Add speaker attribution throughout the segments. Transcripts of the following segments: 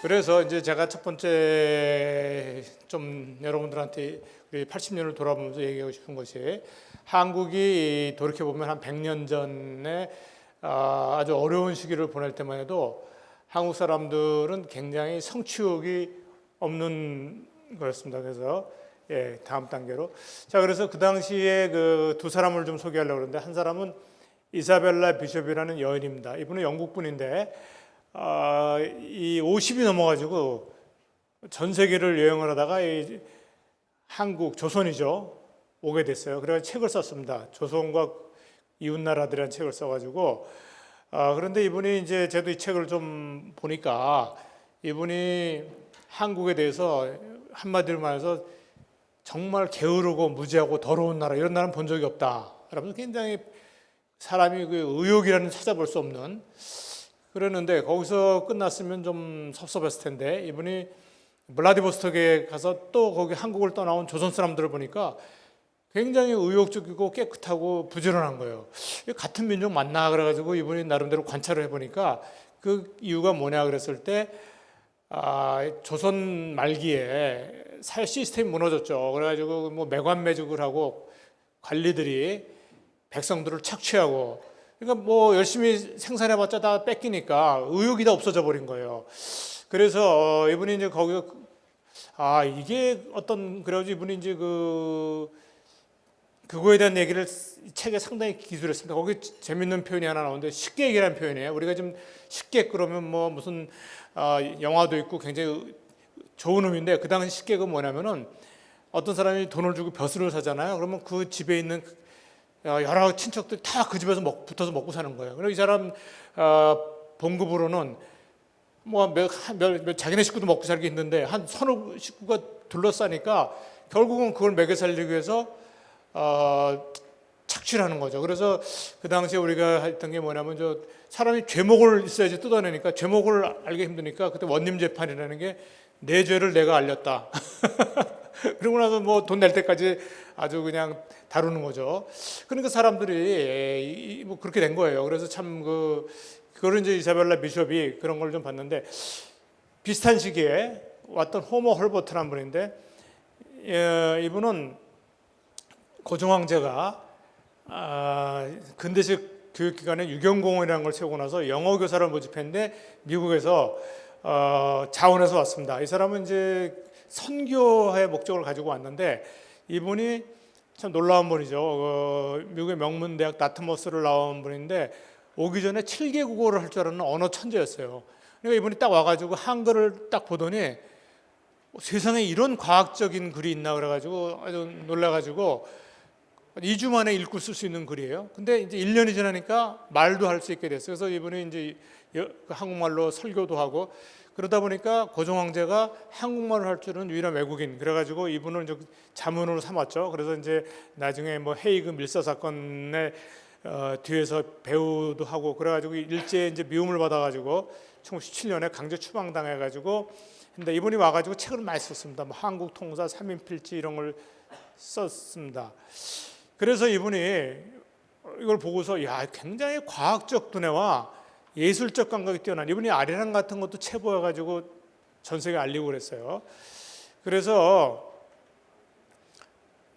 Speaker 1: 그래서 이제 제가 첫 번째 좀 여러분들한테 우리 80년을 돌아보면서 얘기하고 싶은 것이, 한국이 돌이켜 보면 한 100년 전에 아주 어려운 시기를 보낼 때만 해도 한국 사람들은 굉장히 성취욕이 없는 거였습니다. 그래서 다음 단계로, 자, 그래서 그 당시에 그 두 사람을 좀 소개하려고 그러는데, 한 사람은 이사벨라 비숍이라는 여인입니다. 이분은 영국 분인데 이 50이 넘어가지고 전 세계를 여행을 하다가 이 한국, 조선이죠, 오게 됐어요. 그래서 책을 썼습니다. 조선과 이웃 나라들이라는 책을 써가지고, 그런데 이분이 이제 저도 이 책을 좀 보니까 이분이 한국에 대해서 한마디로 말해서 정말 게으르고 무지하고 더러운 나라, 이런 나라는 본 적이 없다. 그러면서 굉장히 사람이 그 의욕이라는 찾아볼 수 없는, 그랬는데 거기서 끝났으면 좀 섭섭했을 텐데, 이분이 블라디보스톡에 가서 또 거기 한국을 떠나온 조선 사람들을 보니까 굉장히 의욕적이고 깨끗하고 부지런한 거예요. 같은 민족 맞나 그래가지고 이분이 나름대로 관찰을 해보니까 그 이유가 뭐냐 그랬을 때, 조선 말기에 사회 시스템이 무너졌죠. 그래가지고 뭐 매관매직을 하고 관리들이 백성들을 착취하고, 그러니까 뭐 열심히 생산해봤자 다 뺏기니까 의욕이 다 없어져 버린 거예요. 그래서 이분이 이제 거기가 이게 어떤, 그래가지고 이분이 이제 그거에 대한 얘기를 책에 상당히 기술했습니다. 거기 재밌는 표현이 하나 나오는데, 쉽게 얘기라는 표현이에요. 우리가 좀 쉽게 그러면 뭐 무슨 영화도 있고 굉장히 좋은 의미인데, 그 당시 쉽게가 뭐냐면은 어떤 사람이 돈을 주고 벼슬을 사잖아요. 그러면 그 집에 있는 여러 친척들이 다 그 집에서 붙어서 먹고 사는 거예요. 그리고 이 사람 봉급으로는 뭐 자기네 식구도 먹고 살기 힘든데 한 서너 식구가 둘러싸니까 결국은 그걸 먹여 살리기 위해서 착취를 하는 거죠. 그래서 그 당시에 우리가 했던 게 뭐냐면, 저 사람이 죄목을 있어야지 뜯어내니까, 죄목을 알기 힘드니까 그때 원님 재판이라는 게, 내 죄를 내가 알렸다. 그러고 나서 뭐 돈 낼 때까지 아주 그냥 다루는 거죠. 그러니까 사람들이 뭐 그렇게 된 거예요. 그래서 참 그걸 이제 이사벨라 비숍이 그런 걸 좀 봤는데, 비슷한 시기에 왔던 호모 헐버트라는 분인데, 이분은 고종 황제가 근대식 교육기관에 유경공원이라는 걸 세우고 나서 영어 교사를 모집했는데 미국에서 자원해서 왔습니다. 이 사람은 이제 선교의 목적을 가지고 왔는데, 이분이 참 놀라운 분이죠. 미국의 명문대학 다트머스를 나온 분인데 오기 전에 7개 국어를 할 줄 아는 언어 천재였어요. 그러니까 이분이 딱 와가지고 한글을 딱 보더니 세상에 이런 과학적인 글이 있나 그래가지고 아주 놀라가지고 2주 만에 읽고 쓸 수 있는 글이에요. 근데 이제 1년이 지나니까 말도 할 수 있게 됐어요. 그래서 이분이 이제 한국말로 설교도 하고, 그러다 보니까 고종 황제가 한국말을 할 줄은 유일한 외국인, 그래가지고 이분을 이제 자문으로 삼았죠. 그래서 이제 나중에 뭐 헤이그 밀사 사건에 뒤에서 배우도 하고, 그래가지고 일제에 이제 미움을 받아가지고 1917년에 강제 추방당해가지고, 근데 이분이 와가지고 책을 많이 썼습니다. 뭐 한국 통사, 삼인필지 이런 걸 썼습니다. 그래서 이분이 이걸 보고서 굉장히 과학적 두뇌와 예술적 감각이 뛰어난, 이분이 아리랑 같은 것도 채보여가지고 전 세계에 알리고 그랬어요. 그래서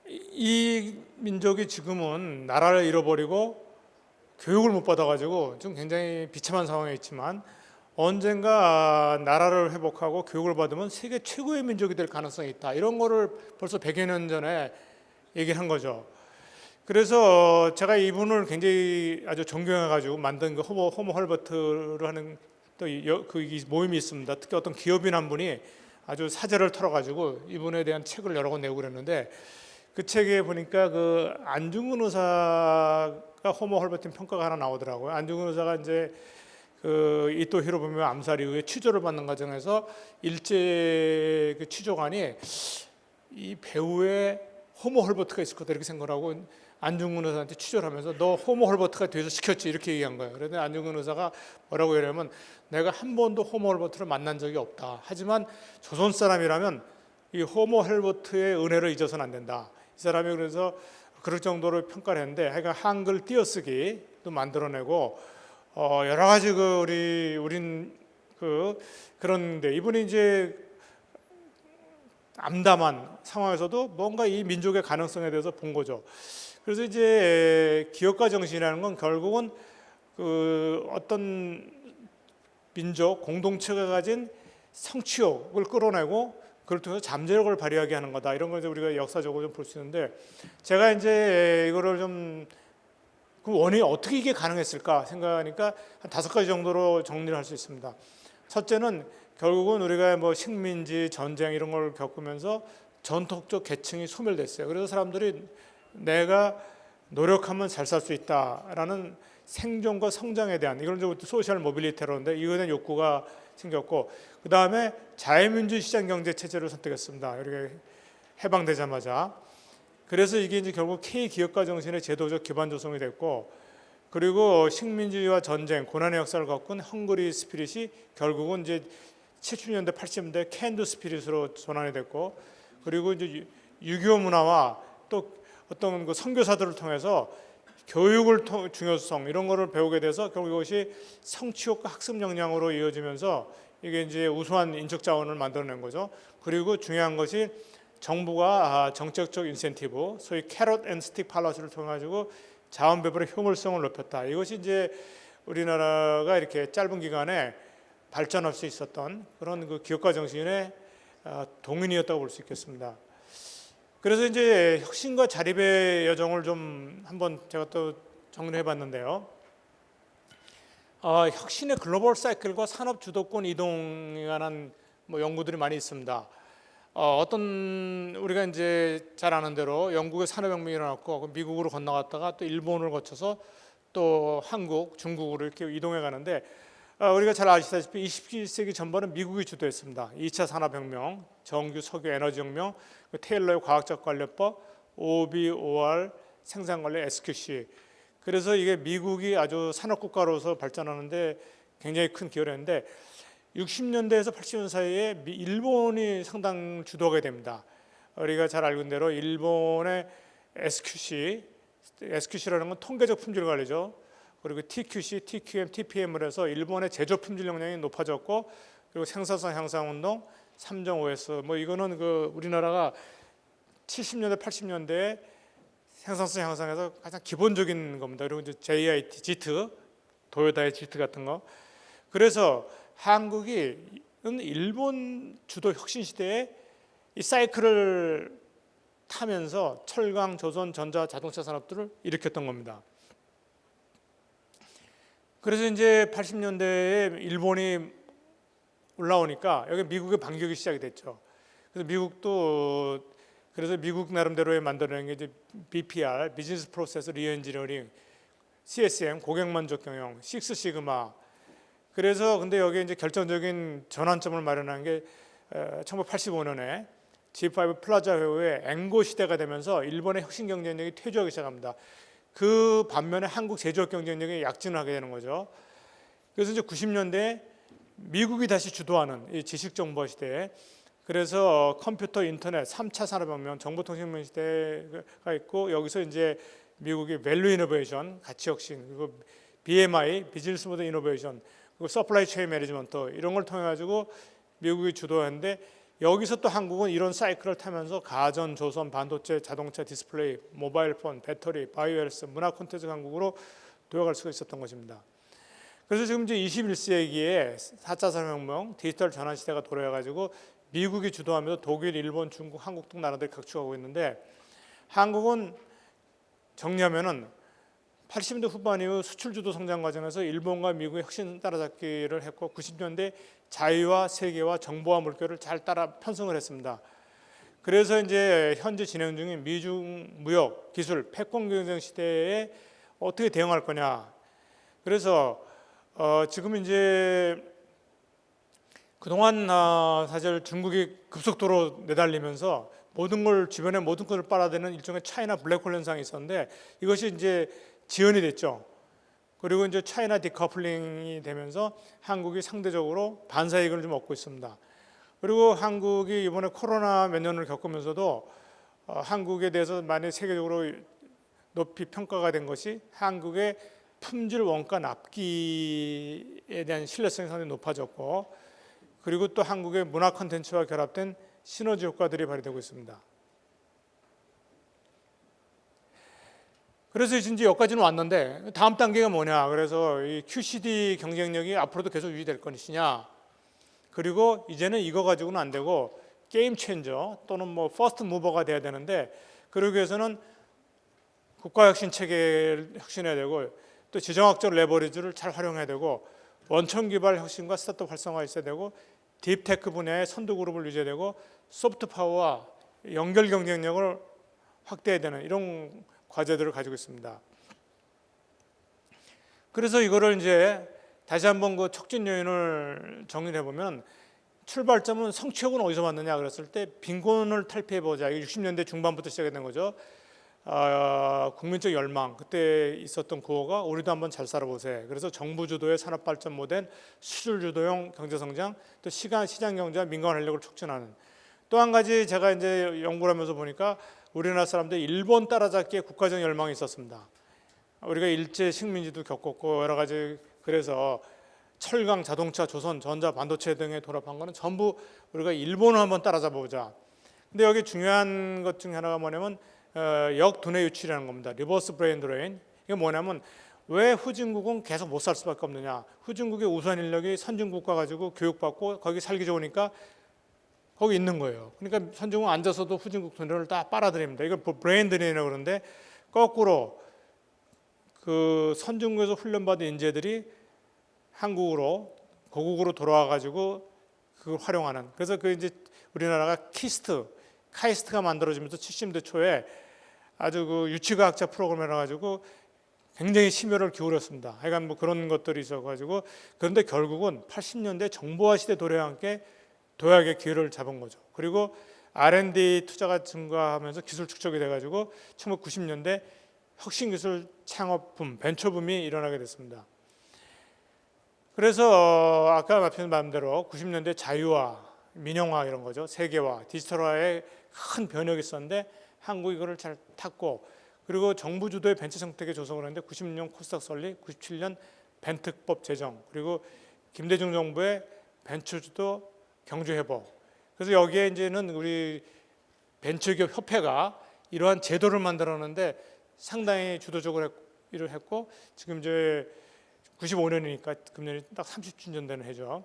Speaker 1: 이 민족이 지금은 나라를 잃어버리고 교육을 못 받아가지고 좀 굉장히 비참한 상황에 있지만, 언젠가 나라를 회복하고 교육을 받으면 세계 최고의 민족이 될 가능성이 있다. 이런 거를 벌써 100여 년 전에 얘기를 한 거죠. 그래서 제가 이분을 굉장히 아주 존경해가지고 만든 그 호모 헐버트를 하는 또 모임이 있습니다. 특히 어떤 기업인 한 분이 아주 사재를 털어가지고 이분에 대한 책을 여러 권 내고 그랬는데, 그 책에 보니까 그 안중근 의사가 호모 헐버트 평가가 하나 나오더라고요. 안중근 의사가 이제 그 이토 히로부미 암살 이후에 취조를 받는 과정에서 일제 그 취조관이 이 배우의 호모 헐버트가 있을 거다 이렇게 생각하고 안중근 의사한테 취조하면서 너 호모 헐버트가 돼서 시켰지 이렇게 얘기한 거예요. 그런데 안중근 의사가 뭐라고 얘기하냐면 내가 한 번도 호모 헐버트를 만난 적이 없다. 하지만 조선 사람이라면 이 호모 헐버트의 은혜를 잊어서는 안 된다. 이 사람이 그래서 그럴 정도로 평가를 했는데 하여간 한글 띄어쓰기도 만들어내고 여러 가지 우린 그런데 이분이 이제 암담한 상황에서도 뭔가 이 민족의 가능성에 대해서 본 거죠. 그래서 이제 기업가 정신이라는 건 결국은 어떤 민족 공동체가 가진 성취욕을 끌어내고 그걸 통해서 잠재력을 발휘하게 하는 거다. 이런 걸 이제 우리가 역사적으로 좀 볼 수 있는데 제가 이제 이거를 좀 그 원인이 어떻게 이게 가능했을까 생각하니까 한 5가지 정도로 정리를 할 수 있습니다. 첫째는 결국은 우리가 뭐 식민지 전쟁 이런 걸 겪으면서 전통적 계층이 소멸됐어요. 그래서 사람들이 내가 노력하면 잘 살 수 있다라는 생존과 성장에 대한 이걸 이제 소셜 모빌리티라는데 이거에 대한 욕구가 생겼고 그 다음에 자유민주 시장 경제 체제를 선택했습니다. 이렇게 해방되자마자 그래서 이게 이제 결국 K 기업가 정신의 제도적 기반 조성이 됐고 그리고 식민지와 전쟁 고난의 역사를 겪은 헝그리 스피릿이 결국은 이제 70년대 80년대 캔두 스피릿으로 전환이 됐고 그리고 이제 유교 문화와 또 어떤 그 선교사들을 통해서 교육을 중요성 이런 거를 배우게 돼서 결국 이것이 성취욕과 학습 역량으로 이어지면서 이게 이제 우수한 인적 자원을 만들어낸 거죠. 그리고 중요한 것이 정부가 정책적 인센티브, 소위 캐럿 앤 스틱 팔러시를 통해 가지고 자원 배분의 효율성을 높였다. 이것이 이제 우리나라가 이렇게 짧은 기간에 발전할 수 있었던 그런 그 기업가 정신의 동인이었다고 볼 수 있겠습니다. 그래서 이제 혁신과 자립의 여정을 좀 한번 제가 또 정리해 봤는데요. 혁신의 글로벌 사이클과 산업 주도권 이동에 관한 뭐 연구들이 많이 있습니다. 어떤 우리가 이제 잘 아는 대로 영국의 산업혁명이 일어났고 미국으로 건너갔다가 또 일본을 거쳐서 또 한국, 중국으로 이렇게 이동해 가는데 우리가 잘 아시다시피 21세기 전반은 미국이 주도했습니다. 2차 산업혁명, 정규, 석유, 에너지혁명, 테일러의 과학적 관련법, OBOR, 생산관리, SQC. 그래서 이게 미국이 아주 산업국가로서 발전하는데 굉장히 큰 기여를 했는데 60년대에서 80년 사이에 일본이 상당 주도하게 됩니다. 우리가 잘 알고 있는 대로 일본의 SQC라는 건 통계적 품질 관리죠. 그리고 TQC, TQM, TPM을 해서 일본의 제조 품질 역량이 높아졌고 그리고 생산성 향상 운동, 3.5S 뭐 이거는 그 우리나라가 70년대, 80년대에 생산성 향상에서 가장 기본적인 겁니다. 그리고 이제 JIT, 지트, 도요타의 지트 같은 거. 그래서 한국이 일본 주도 혁신 시대에 이 사이클을 타면서 철강, 조선, 전자, 자동차 산업들을 일으켰던 겁니다. 그래서 이제 80년대에 일본이 올라오니까 여기 미국의 반격이 시작이 됐죠. 그래서 미국 나름대로의 만들어낸 게 이제 BPR, 비즈니스 프로세스 리엔지니어링, CSM, 고객 만족 경영, 식스 시그마. 그래서 근데 여기에 이제 결정적인 전환점을 마련한 게 1985년에 G5 플라자 회후에 앵고 시대가 되면서 일본의 혁신 경쟁력이 퇴조하기 시작합니다. 그 반면에 한국 제조업 경쟁력이 약진을 하게 되는 거죠. 그래서 이제 90년대에 미국이 다시 주도하는 이 지식정보 시대에 그래서 컴퓨터, 인터넷, 3차 산업혁명, 정보통신혁명 시대가 있고 여기서 이제 미국이 밸류 이노베이션, 가치 혁신, 그리고 BMI, 비즈니스 모델 이노베이션, 그리고 서플라이 체인 매니지먼트 이런 걸 통해 가지고 미국이 주도하는데 여기서 또 한국은 이런 사이클을 타면서 가전, 조선, 반도체, 자동차, 디스플레이, 모바일 폰, 배터리, 바이오헬스, 문화 콘텐츠 강국으로 도약할 수가 있었던 것입니다. 그래서 지금 이제 21세기에 4차 산업혁명, 디지털 전환 시대가 돌아와가지고 미국이 주도하면서 독일, 일본, 중국, 한국 등 나라들이 각축하고 있는데 한국은 정리하면은 80년대 후반 이후 수출 주도 성장 과정에서 일본과 미국의 혁신 따라잡기를 했고 90년대 자유와 세계와 정보와 물결을 잘 따라 편성을 했습니다. 그래서 이제 현재 진행 중인 미중 무역, 기술, 패권 경쟁 시대에 어떻게 대응할 거냐. 그래서 지금 이제 그동안 사실 중국이 급속도로 내달리면서 모든 걸 주변에 모든 것을 빨아들이는 일종의 차이나 블랙홀 현상이 있었는데 이것이 이제 지연이 됐죠. 그리고 이제 차이나 디커플링이 되면서 한국이 상대적으로 반사이익을 좀 얻고 있습니다. 그리고 한국이 이번에 코로나 몇 년을 겪으면서도 한국에 대해서 많이 세계적으로 높이 평가가 된 것이 한국의 품질 원가 납기에 대한 신뢰성이 상당히 높아졌고, 그리고 또 한국의 문화 콘텐츠와 결합된 시너지 효과들이 발휘되고 있습니다. 그래서 이제 여기까지는 왔는데 다음 단계가 뭐냐? 그래서 이 QCD 경쟁력이 앞으로도 계속 유지될 것이냐? 그리고 이제는 이거 가지고는 안 되고 게임 체인저 또는 뭐 퍼스트 무버가 돼야 되는데, 그러기 위해서는 국가 혁신 체계를 혁신해야 되고 또 지정학적 레버리지를 잘 활용해야 되고 원천 기반 혁신과 스타트업 활성화가 있어야 되고 딥테크 분야의 선도 그룹을 유지해야 되고 소프트 파워와 연결 경쟁력을 확대해야 되는 이런 과제들을 가지고 있습니다. 그래서 이거를 이제 다시 한번 그 촉진 요인을 정리해 보면, 출발점은 성취욕은 어디서 왔느냐 그랬을 때 빈곤을 탈피해 보자. 이게 60년대 중반부터 시작된 거죠. 국민적 열망, 그때 있었던 구호가 우리도 한번 잘 살아보세. 그래서 정부 주도의 산업 발전 모델, 수출 주도형 경제 성장, 또 시장 경제와 민간 활력을 촉진하는. 또 한 가지 제가 이제 연구를 하면서 보니까 우리나라 사람들 일본 따라잡기에 국가적 열망이 있었습니다. 우리가 일제 식민지도 겪었고 여러 가지, 그래서 철강, 자동차, 조선, 전자, 반도체 등에 돌입한 거는 전부 우리가 일본을 한번 따라잡아보자. 근데 여기 중요한 것 중에 하나가 뭐냐면 역둔의 유출이라는 겁니다. 리버스 브레인 드레인. 이게 뭐냐면 왜 후진국은 계속 못 살 수밖에 없느냐? 후진국의 우수한 인력이 선진국가 가지고 교육받고 거기 살기 좋으니까 거기 있는 거예요. 그러니까 선진국 앉아서도 후진국 돈을 다 빨아들입니다. 이걸 브레인 드레인이라고 그러는데, 거꾸로 그 선진국에서 훈련받은 인재들이 한국으로 고국으로 돌아와 가지고 그걸 활용하는. 그래서 그 이제 우리나라가 카이스트가 만들어지면서 70대 초에 아주 그 유치과학자 프로그램을 해가지고 굉장히 심혈을 기울였습니다. 하여간 뭐 그런 것들이 있어가지고, 그런데 결국은 80년대 정보화 시대 도래와 함께 도약의 기회를 잡은 거죠. 그리고 R&D 투자가 증가하면서 기술 축적이 돼가지고 1990년대 혁신기술 창업붐, 벤처붐이 일어나게 됐습니다. 그래서 아까 말씀드린 마음대로 90년대 자유화, 민영화 이런 거죠. 세계화, 디지털화에 큰 변혁이 있었는데 한국이 이거를 잘 탔고, 그리고 정부 주도의 벤처 생태계 조성을 했는데 96년 코스닥 설립, 97년 벤특법 제정, 그리고 김대중 정부의 벤처 주도 경제 회복. 그래서 여기에 이제는 우리 벤처기업 협회가 이러한 제도를 만들었는데 상당히 주도적으로 일을 했고, 지금 이제 95년이니까 금년이 딱 30주년 되는 해죠.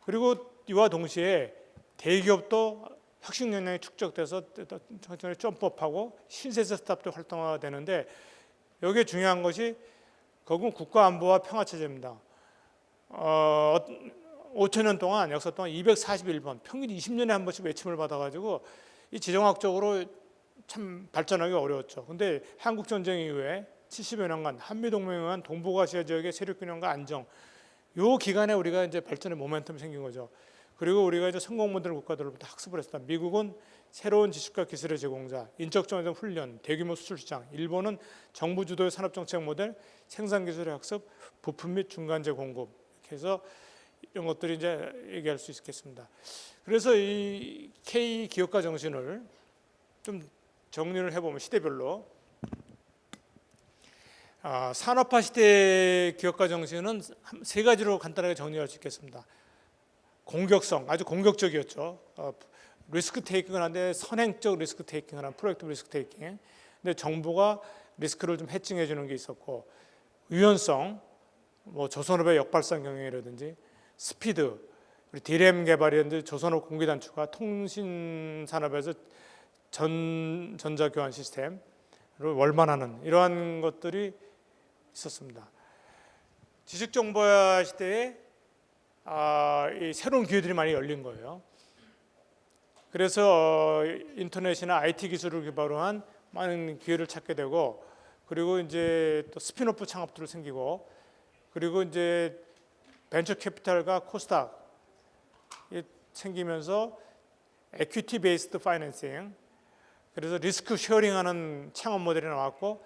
Speaker 1: 그리고 이와 동시에 대기업도 혁신 역량이 축적돼서 천천히 점프업하고 신세대 스타트업도 활성화되는데, 여기에 중요한 것이 결국 국가 안보와 평화 체제입니다. 5천년 동안 역사 동안 241번 평균 20년에 한 번씩 외침을 받아가지고 이 지정학적으로 참 발전하기 어려웠죠. 근데 한국 전쟁 이후에 70여 년간 한미 동맹에 의한 동북아시아 지역의 세력 균형과 안정, 요 기간에 우리가 이제 발전의 모멘텀이 생긴 거죠. 그리고 우리가 이제 성공 모델 국가들로부터 학습을 했다. 미국은 새로운 지식과 기술의 제공자, 인적 정책 훈련, 대규모 수출 시장. 일본은 정부 주도의 산업 정책 모델, 생산 기술의 학습, 부품 및 중간재 공급. 이렇게 해서 이런 것들이 이제 얘기할 수 있겠습니다. 그래서 이 K 기업가 정신을 좀 정리를 해보면 시대별로 산업화 시대 기업가 정신은 세 가지로 간단하게 정리할 수 있겠습니다. 공격성, 아주 공격적이었죠. 리스크 테이킹을 하는데 선행적 리스크 테이킹을 하는 프로젝트 리스크 테이킹. 근데 정부가 리스크를 좀 해칭해 주는 게 있었고, 유연성, 뭐 조선업의 역발상 경영이라든지 스피드, 우리 DRAM 개발이라든지 조선업 공기 단축과 통신 산업에서 전자 교환 시스템을 월만하는 이러한 것들이 있었습니다. 지식 정보화 시대에 이 새로운 기회들이 많이 열린 거예요. 그래서 인터넷이나 IT 기술을 기반으로 한 많은 기회를 찾게 되고, 그리고 이제 또 스핀오프 창업들이 생기고, 그리고 이제 벤처 캐피탈과 코스닥이 생기면서 에퀴티 베이스드 파이낸싱, 그래서 리스크 쉐어링하는 창업 모델이 나왔고,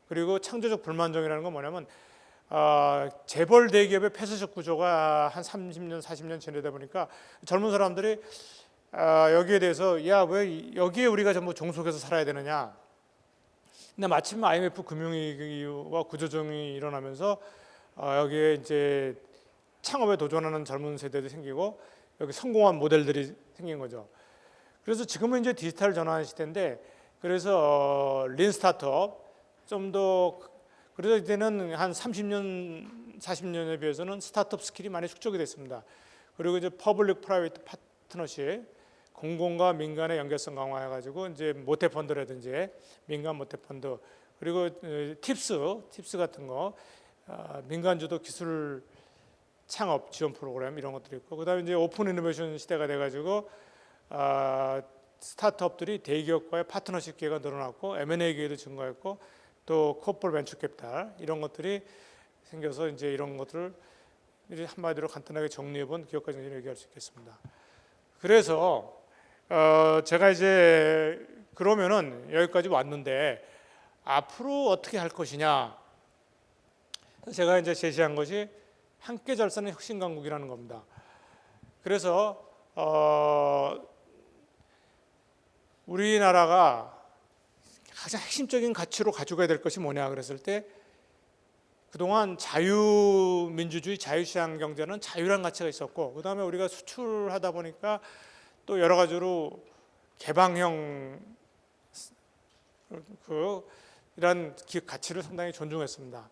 Speaker 1: 그리고 창조적 불만족이라는 건 뭐냐면 재벌 대기업의 폐쇄적 구조가 한 30년, 40년 지내다 보니까 젊은 사람들이 여기에 대해서 야, 왜 여기에 우리가 전부 종속해서 살아야 되느냐. 근데 마침 IMF 금융위기와 구조조정이 일어나면서 여기에 이제 창업에 도전하는 젊은 세대도 생기고 여기 성공한 모델들이 생긴 거죠. 그래서 지금은 이제 디지털 전환 시대인데, 그래서 린 스타트업 좀 더, 그래서 이제는 한 30년, 40년에 비해서는 스타트업 스킬이 많이 축적이 됐습니다. 그리고 이제 퍼블릭 프라이빗 파트너십, 공공과 민간의 연결성 강화해가지고 이제 모태펀드라든지 민간 모태펀드, 그리고 팁스 같은 거, 민간 주도 기술 창업 지원 프로그램 이런 것들이 있고, 그다음에 이제 오픈 이노베이션 시대가 돼가지고 스타트업들이 대기업과의 파트너십 기회가 늘어났고 M&A 기회도 증가했고, 또 코퍼레이트 벤처 캐피탈 이런 것들이 생겨서 이제 이런 것들을 한마디로 간단하게 정리해본 기업가 정신을 얘기할 수 있겠습니다. 그래서 제가 이제 그러면은 여기까지 왔는데 앞으로 어떻게 할 것이냐, 제가 이제 제시한 것이 함께 잘 사는 혁신 강국이라는 겁니다. 그래서 우리나라가 가장 핵심적인 가치로 가져가야 될 것이 뭐냐 그랬을 때, 그동안 자유민주주의, 자유시장 경제는 자유란 가치가 있었고, 그 다음에 우리가 수출하다 보니까 또 여러 가지로 개방형 이런 가치를 상당히 존중했습니다.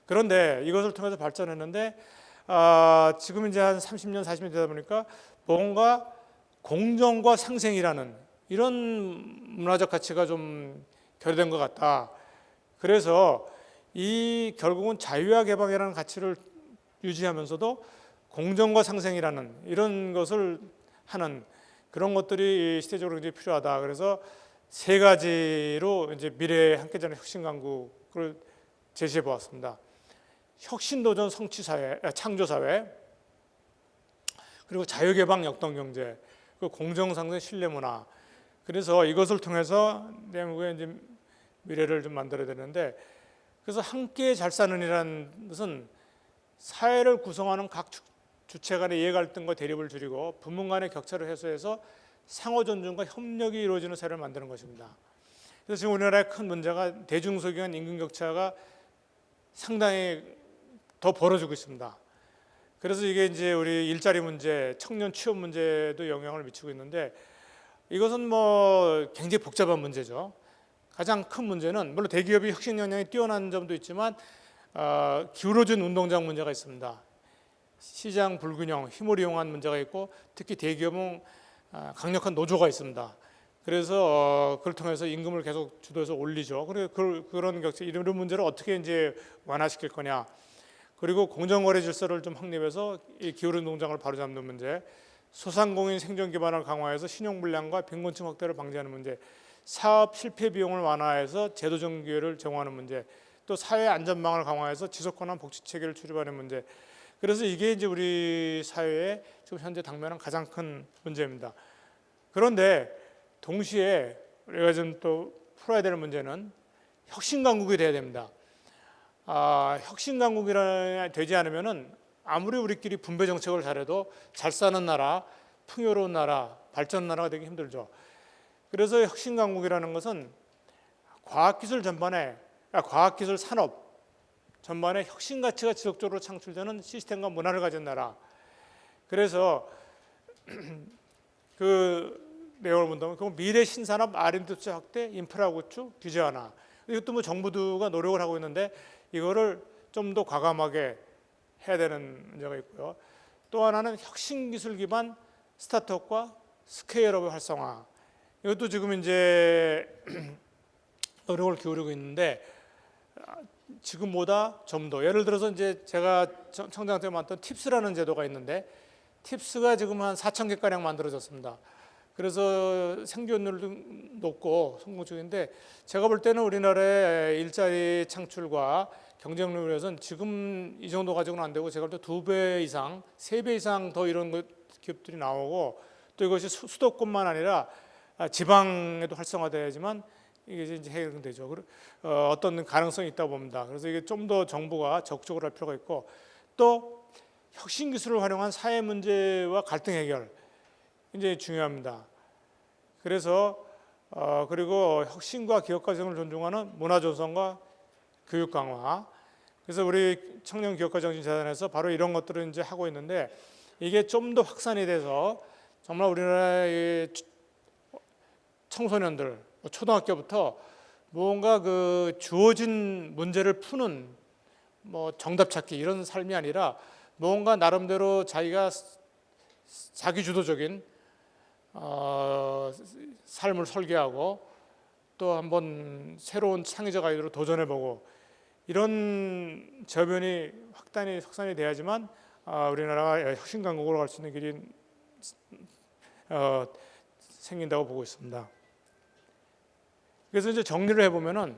Speaker 1: 그런데 이것을 통해서 발전했는데 지금 이제 한 30년, 40년 되다 보니까 뭔가 공정과 상생이라는 이런 문화적 가치가 좀 결여된 것 같다. 그래서 이 결국은 자유와 개방이라는 가치를 유지하면서도 공정과 상생이라는 이런 것을 하는 그런 것들이 시대적으로 굉장히 필요하다. 그래서 세 가지로 이제 미래의 함께자는 혁신 강국을 제시해 보았습니다. 혁신도전 성취사회, 창조사회, 그리고 자유개방 역동경제, 그리고 공정상생 신뢰문화. 그래서 이것을 통해서 대한민국의 이제 미래를 좀 만들어야 되는데, 그래서 함께 잘 사는이라는 것은 사회를 구성하는 각 주체 간의 이해갈등과 대립을 줄이고 부문 간의 격차를 해소해서 상호 존중과 협력이 이루어지는 사회를 만드는 것입니다. 그래서 지금 우리나라의 큰 문제가 대중소기 간 임금 격차가 상당히 더 벌어지고 있습니다. 그래서 이게 이제 우리 일자리 문제, 청년 취업 문제도 영향을 미치고 있는데, 이것은 뭐 굉장히 복잡한 문제죠. 가장 큰 문제는 물론 대기업이 혁신 역량이 뛰어난 점도 있지만 기울어진 운동장 문제가 있습니다. 시장 불균형, 힘을 이용한 문제가 있고, 특히 대기업은 강력한 노조가 있습니다. 그래서 그걸 통해서 임금을 계속 주도해서 올리죠. 그리고 그런 격차, 이런 문제를 어떻게 이제 완화시킬 거냐. 그리고 공정거래 질서를 좀 확립해서 이 기울어진 농장을 바로잡는 문제, 소상공인 생존 기반을 강화해서 신용불량과 빈곤층 확대를 방지하는 문제, 사업 실패 비용을 완화해서 제도적 기회를 제공하는 문제, 또 사회 안전망을 강화해서 지속가능한 복지 체계를 수립하는 문제. 그래서 이게 이제 우리 사회에 지금 현재 당면한 가장 큰 문제입니다. 그런데 동시에 우리가 좀 또 풀어야 되는 문제는 혁신 강국이 돼야 됩니다. 혁신 강국이 되지 않으면은 아무리 우리끼리 분배 정책을 잘해도 잘 사는 나라, 풍요로운 나라, 발전 나라가 되기 힘들죠. 그래서 혁신 강국이라는 것은 과학기술 전반에, 과학기술 산업 전반에 혁신 가치가 지속적으로 창출되는 시스템과 문화를 가진 나라. 그래서 그 내용을 본다면 그 미래 신산업 R&D 투자 확대, 인프라 구축, 규제 완화. 이것도 뭐 정부가 노력을 하고 있는데 이거를 좀 더 과감하게 해야 되는 문제가 있고요. 또 하나는 혁신 기술 기반 스타트업과 스케일업의 활성화. 이것도 지금 이제 노력을 기울이고 있는데, 지금보다 좀 더, 예를 들어서 이제 제가 청장 때 맡던 팁스라는 제도가 있는데, 팁스가 지금 한 4,000개 가량 만들어졌습니다. 그래서 생존율도 높고 성공 중인데, 제가 볼 때는 우리나라의 일자리 창출과 경쟁력을 위해서는 지금 이 정도 가지고는 안 되고, 제가 볼 때 2배 이상, 3배 이상 더 이런 기업들이 나오고, 또 이것이 수도권만 아니라 지방에도 활성화돼야지만 이게 이제 해결되죠. 어떤 가능성이 있다고 봅니다. 그래서 이게 좀 더 정부가 적극적으로 할 필요가 있고, 또 혁신 기술을 활용한 사회 문제와 갈등 해결 굉장히 중요합니다. 그래서 그리고 혁신과 기업 과정을 존중하는 문화 조성과 교육 강화. 그래서 우리 청년 기업가 정신 재단에서 바로 이런 것들을 이제 하고 있는데, 이게 좀 더 확산이 돼서 정말 우리나라의 청소년들 초등학교부터 뭔가 그 주어진 문제를 푸는 뭐 정답 찾기 이런 삶이 아니라 뭔가 나름대로 자기가 자기 주도적인 삶을 설계하고 또 한번 새로운 창의적 아이디어로 도전해보고, 이런 저변이 확산이 돼야지만 우리나라가 혁신 강국으로 갈 수 있는 길이 생긴다고 보고 있습니다. 그래서 이제 정리를 해보면은,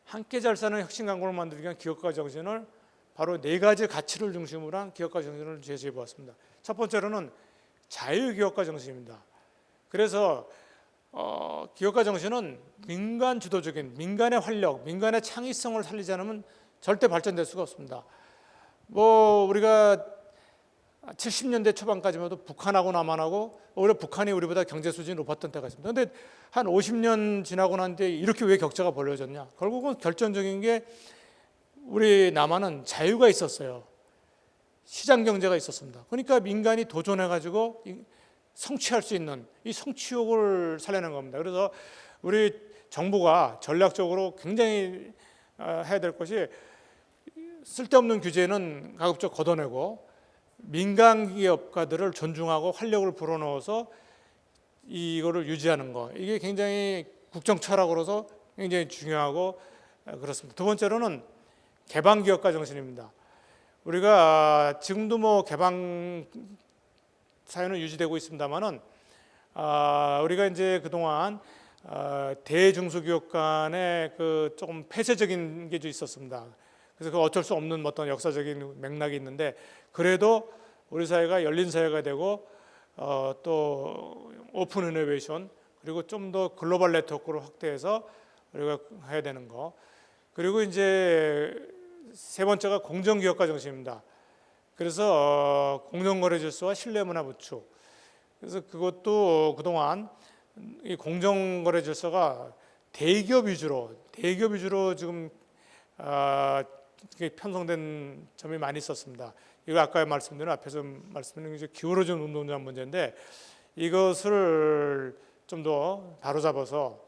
Speaker 1: 함께 잘 사는 혁신 강국을 만들기 위한 기업가 정신을 바로 4가지 가치를 중심으로 한 기업가 정신을 제시해 보았습니다. 첫 번째로는 자유기업가 정신입니다. 그래서 기업가 정신은 민간 주도적인, 민간의 활력, 민간의 창의성을 살리지 않으면 절대 발전될 수가 없습니다. 뭐 우리가 70년대 초반까지만 해도 북한하고 남한하고, 오히려 북한이 우리보다 경제 수준이 높았던 때가 있습니다. 그런데 한 50년 지나고 난 뒤에 이렇게 왜 격차가 벌어졌냐? 결국은 결정적인 게 우리 남한은 자유가 있었어요. 시장 경제가 있었습니다. 그러니까 민간이 도전해가지고 성취할 수 있는 이 성취욕을 살려낸 겁니다. 그래서 우리 정부가 전략적으로 굉장히 해야 될 것이, 쓸데없는 규제는 가급적 걷어내고 민간 기업가들을 존중하고 활력을 불어넣어서 이거를 유지하는 거, 이게 굉장히 국정 철학으로서 굉장히 중요하고 그렇습니다. 두 번째로는 개방 기업가 정신입니다. 우리가 지금도 뭐 개방 사회는 유지되고 있습니다만은, 우리가 이제 그동안 대중소기업 간의 그 조금 폐쇄적인 게 좀 있었습니다. 그래서 그 어쩔 수 없는 어떤 역사적인 맥락이 있는데, 그래도 우리 사회가 열린 사회가 되고 또 오픈 이노베이션, 그리고 좀 더 글로벌 네트워크를 확대해서 우리가 해야 되는 거. 그리고 이제 세 번째가 공정기업가 정신입니다. 그래서 공정거래 질서와 신뢰문화 구축. 그래서 그것도 그동안 이 공정거래 질서가 대기업 위주로 지금 편성된 점이 많이 있었습니다. 이거 아까 말씀드린, 앞에서 말씀드린 이제 기울어진 운동장 문제인데, 이것을 좀 더 바로잡아서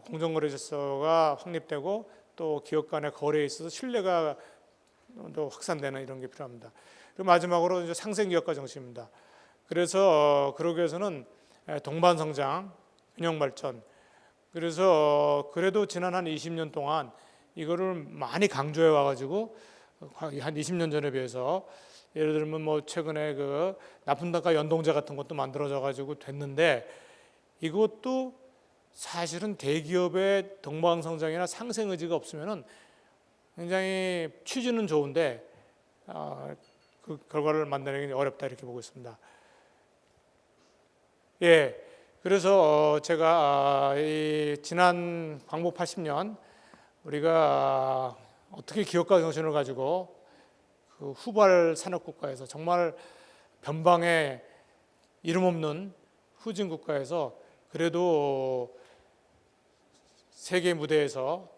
Speaker 1: 공정거래 질서가 확립되고 또 기업 간의 거래에 있어서 신뢰가 더 확산되는 이런 게 필요합니다. 그리고 마지막으로 이제 상생기업가 정신입니다. 그래서 그러기 위해서는 동반성장, 균형발전. 그래서 그래도 지난 한 20년 동안 이거를 많이 강조해 와가지고, 한 20년 전에 비해서 예를 들면 뭐 최근에 그 나쁜 단가 연동제 같은 것도 만들어져 가지고 됐는데, 이것도 사실은 대기업의 동방성장이나 상생 의지가 없으면은 굉장히 취지는 좋은데 그 결과를 만드는 어렵다, 이렇게 보고 있습니다. 예, 그래서 제가 이 지난 광복 80년 우리가 어떻게 기업가 정신을 가지고 그 후발 산업 국가에서, 정말 변방에 이름 없는 후진 국가에서 그래도 세계 무대에서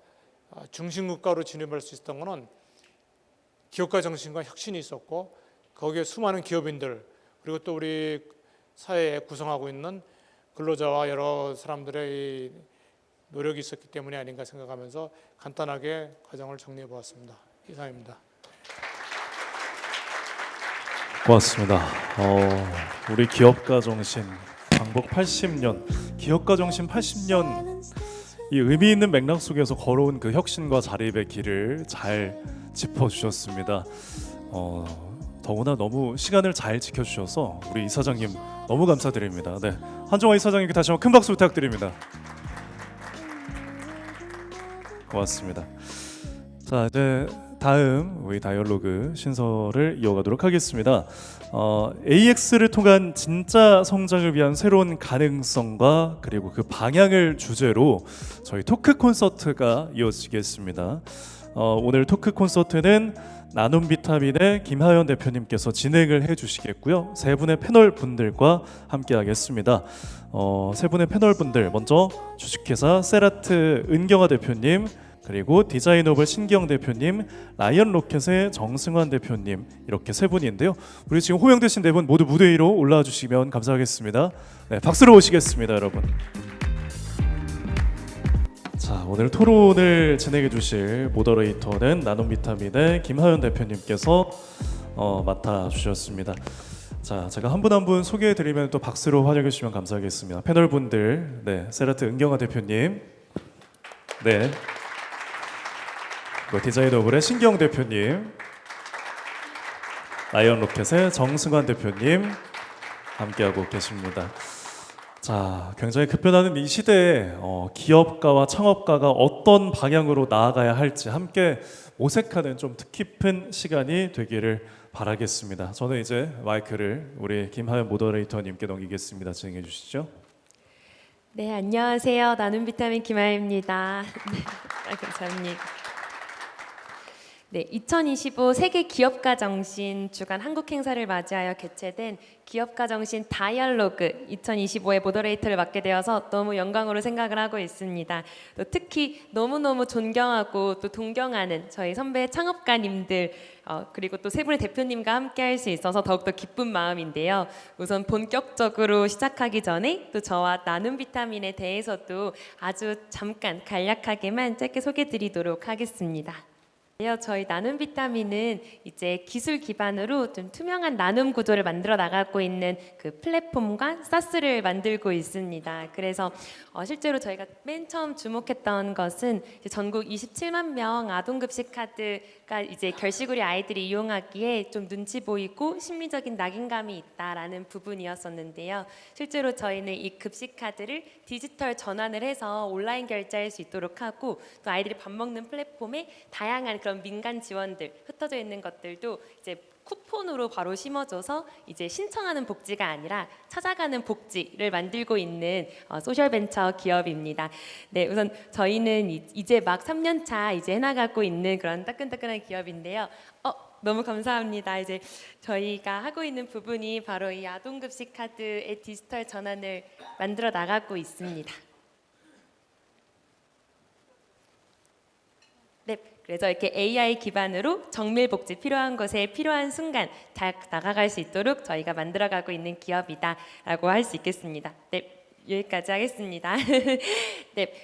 Speaker 1: 중심 국가로 진입할 수 있었던 것은 기업가 정신과 혁신이 있었고, 거기에 수많은 기업인들, 그리고 또 우리 사회에 구성하고 있는 근로자와 여러 사람들의 노력이 있었기 때문이 아닌가 생각하면서 간단하게 과정을 정리해 보았습니다. 이상입니다.
Speaker 2: 고맙습니다. 우리 기업가 정신, 광복 80년, 기업가 정신 80년, 이 의미 있는 맥락 속에서 걸어온 그 혁신과 자립의 길을 잘 짚어주셨습니다. 더구나 너무 시간을 잘 지켜주셔서 우리 이사장님 너무 감사드립니다. 네, 한종화 이사장님께 다시 한번 큰 박수 부탁드립니다. 고맙습니다. 자, 이제 다음 우리 다이얼로그 신설을 이어가도록 하겠습니다. AX를 통한 진짜 성장을 위한 새로운 가능성과 그리고 그 방향을 주제로 저희 토크 콘서트가 이어지겠습니다. 오늘 토크 콘서트는 나눔 비타민의 김하연 대표님께서 진행을 해주시겠고요. 세 분의 패널 분들과 함께하겠습니다. 세 분의 패널 분들, 먼저 주식회사 세라트 은경아 대표님, 그리고 디자인오블 신기영 대표님, 라이언 로켓의 정승환 대표님, 이렇게 세 분인데요. 우리 지금 호명되신 네 분 모두 무대 위로 올라와 주시면 감사하겠습니다. 네, 박수로 모시겠습니다, 여러분. 자, 오늘 토론을 진행해 주실 모더레이터는 나눔 비타민의 김하연 대표님께서 맡아 주셨습니다. 자, 제가 한 분 한 분 소개해 드리면 또 박수로 환영해 주시면 감사하겠습니다. 패널 분들, 네, 세라트 은경아 대표님, 네, 디자인오블의 신기영 대표님, 라이언 로켓의 정승환 대표님 함께하고 계십니다. 자, 굉장히 급변하는 이 시대에 기업가와 창업가가 어떤 방향으로 나아가야 할지 함께 모색하는 좀 뜻깊은 시간이 되기를 바라겠습니다. 저는 이제 마이크를 우리 김하연 모더레이터님께 넘기겠습니다. 진행해 주시죠.
Speaker 3: 네, 안녕하세요. 나눔 비타민 김하연입니다. 네, 감사합니다. 네, 2025 세계 기업가 정신 주간 한국 행사를 맞이하여 개최된 기업가 정신 다이얼로그 2025의 모더레이터를 맡게 되어서 너무 영광으로 생각을 하고 있습니다. 또 특히 너무너무 존경하고 또 동경하는 저희 선배 창업가님들 그리고 또 세 분의 대표님과 함께 할 수 있어서 더욱더 기쁜 마음인데요. 우선 본격적으로 시작하기 전에 또 저와 나눔 비타민에 대해서도 아주 잠깐 간략하게만 짧게 소개해 드리도록 하겠습니다. 저희 나눔 비타민은 이제 기술 기반으로 좀 투명한 나눔 구조를 만들어 나가고 있는 그 플랫폼과 사스를 만들고 있습니다. 그래서 실제로 저희가 맨 처음 주목했던 것은 이제 전국 27만 명 아동급식 카드가 이제 결식우리 아이들이 이용하기에 좀 눈치 보이고 심리적인 낙인감이 있다라는 부분이었었는데요. 실제로 저희는 이 급식 카드를 디지털 전환을 해서 온라인 결제할 수 있도록 하고 또 아이들이 밥 먹는 플랫폼에 다양한 그런 민간 지원들 흩어져 있는 것들도 이제 쿠폰으로 바로 심어줘서 이제 신청하는 복지가 아니라 찾아가는 복지를 만들고 있는 소셜 벤처 기업입니다. 네, 우선 저희는 이제 막 3년 차 이제 해나가고 있는 그런 따끈따끈한 기업인데요. 너무 감사합니다. 이제 저희가 하고 있는 부분이 바로 이 아동급식 카드의 디지털 전환을 만들어 나가고 있습니다. 네, 그래서 이렇게 AI 기반으로 정밀복지 필요한 곳에 필요한 순간 잘 나가갈 수 있도록 저희가 만들어가고 있는 기업이다라고 할 수 있겠습니다. 네, 여기까지 하겠습니다. 네,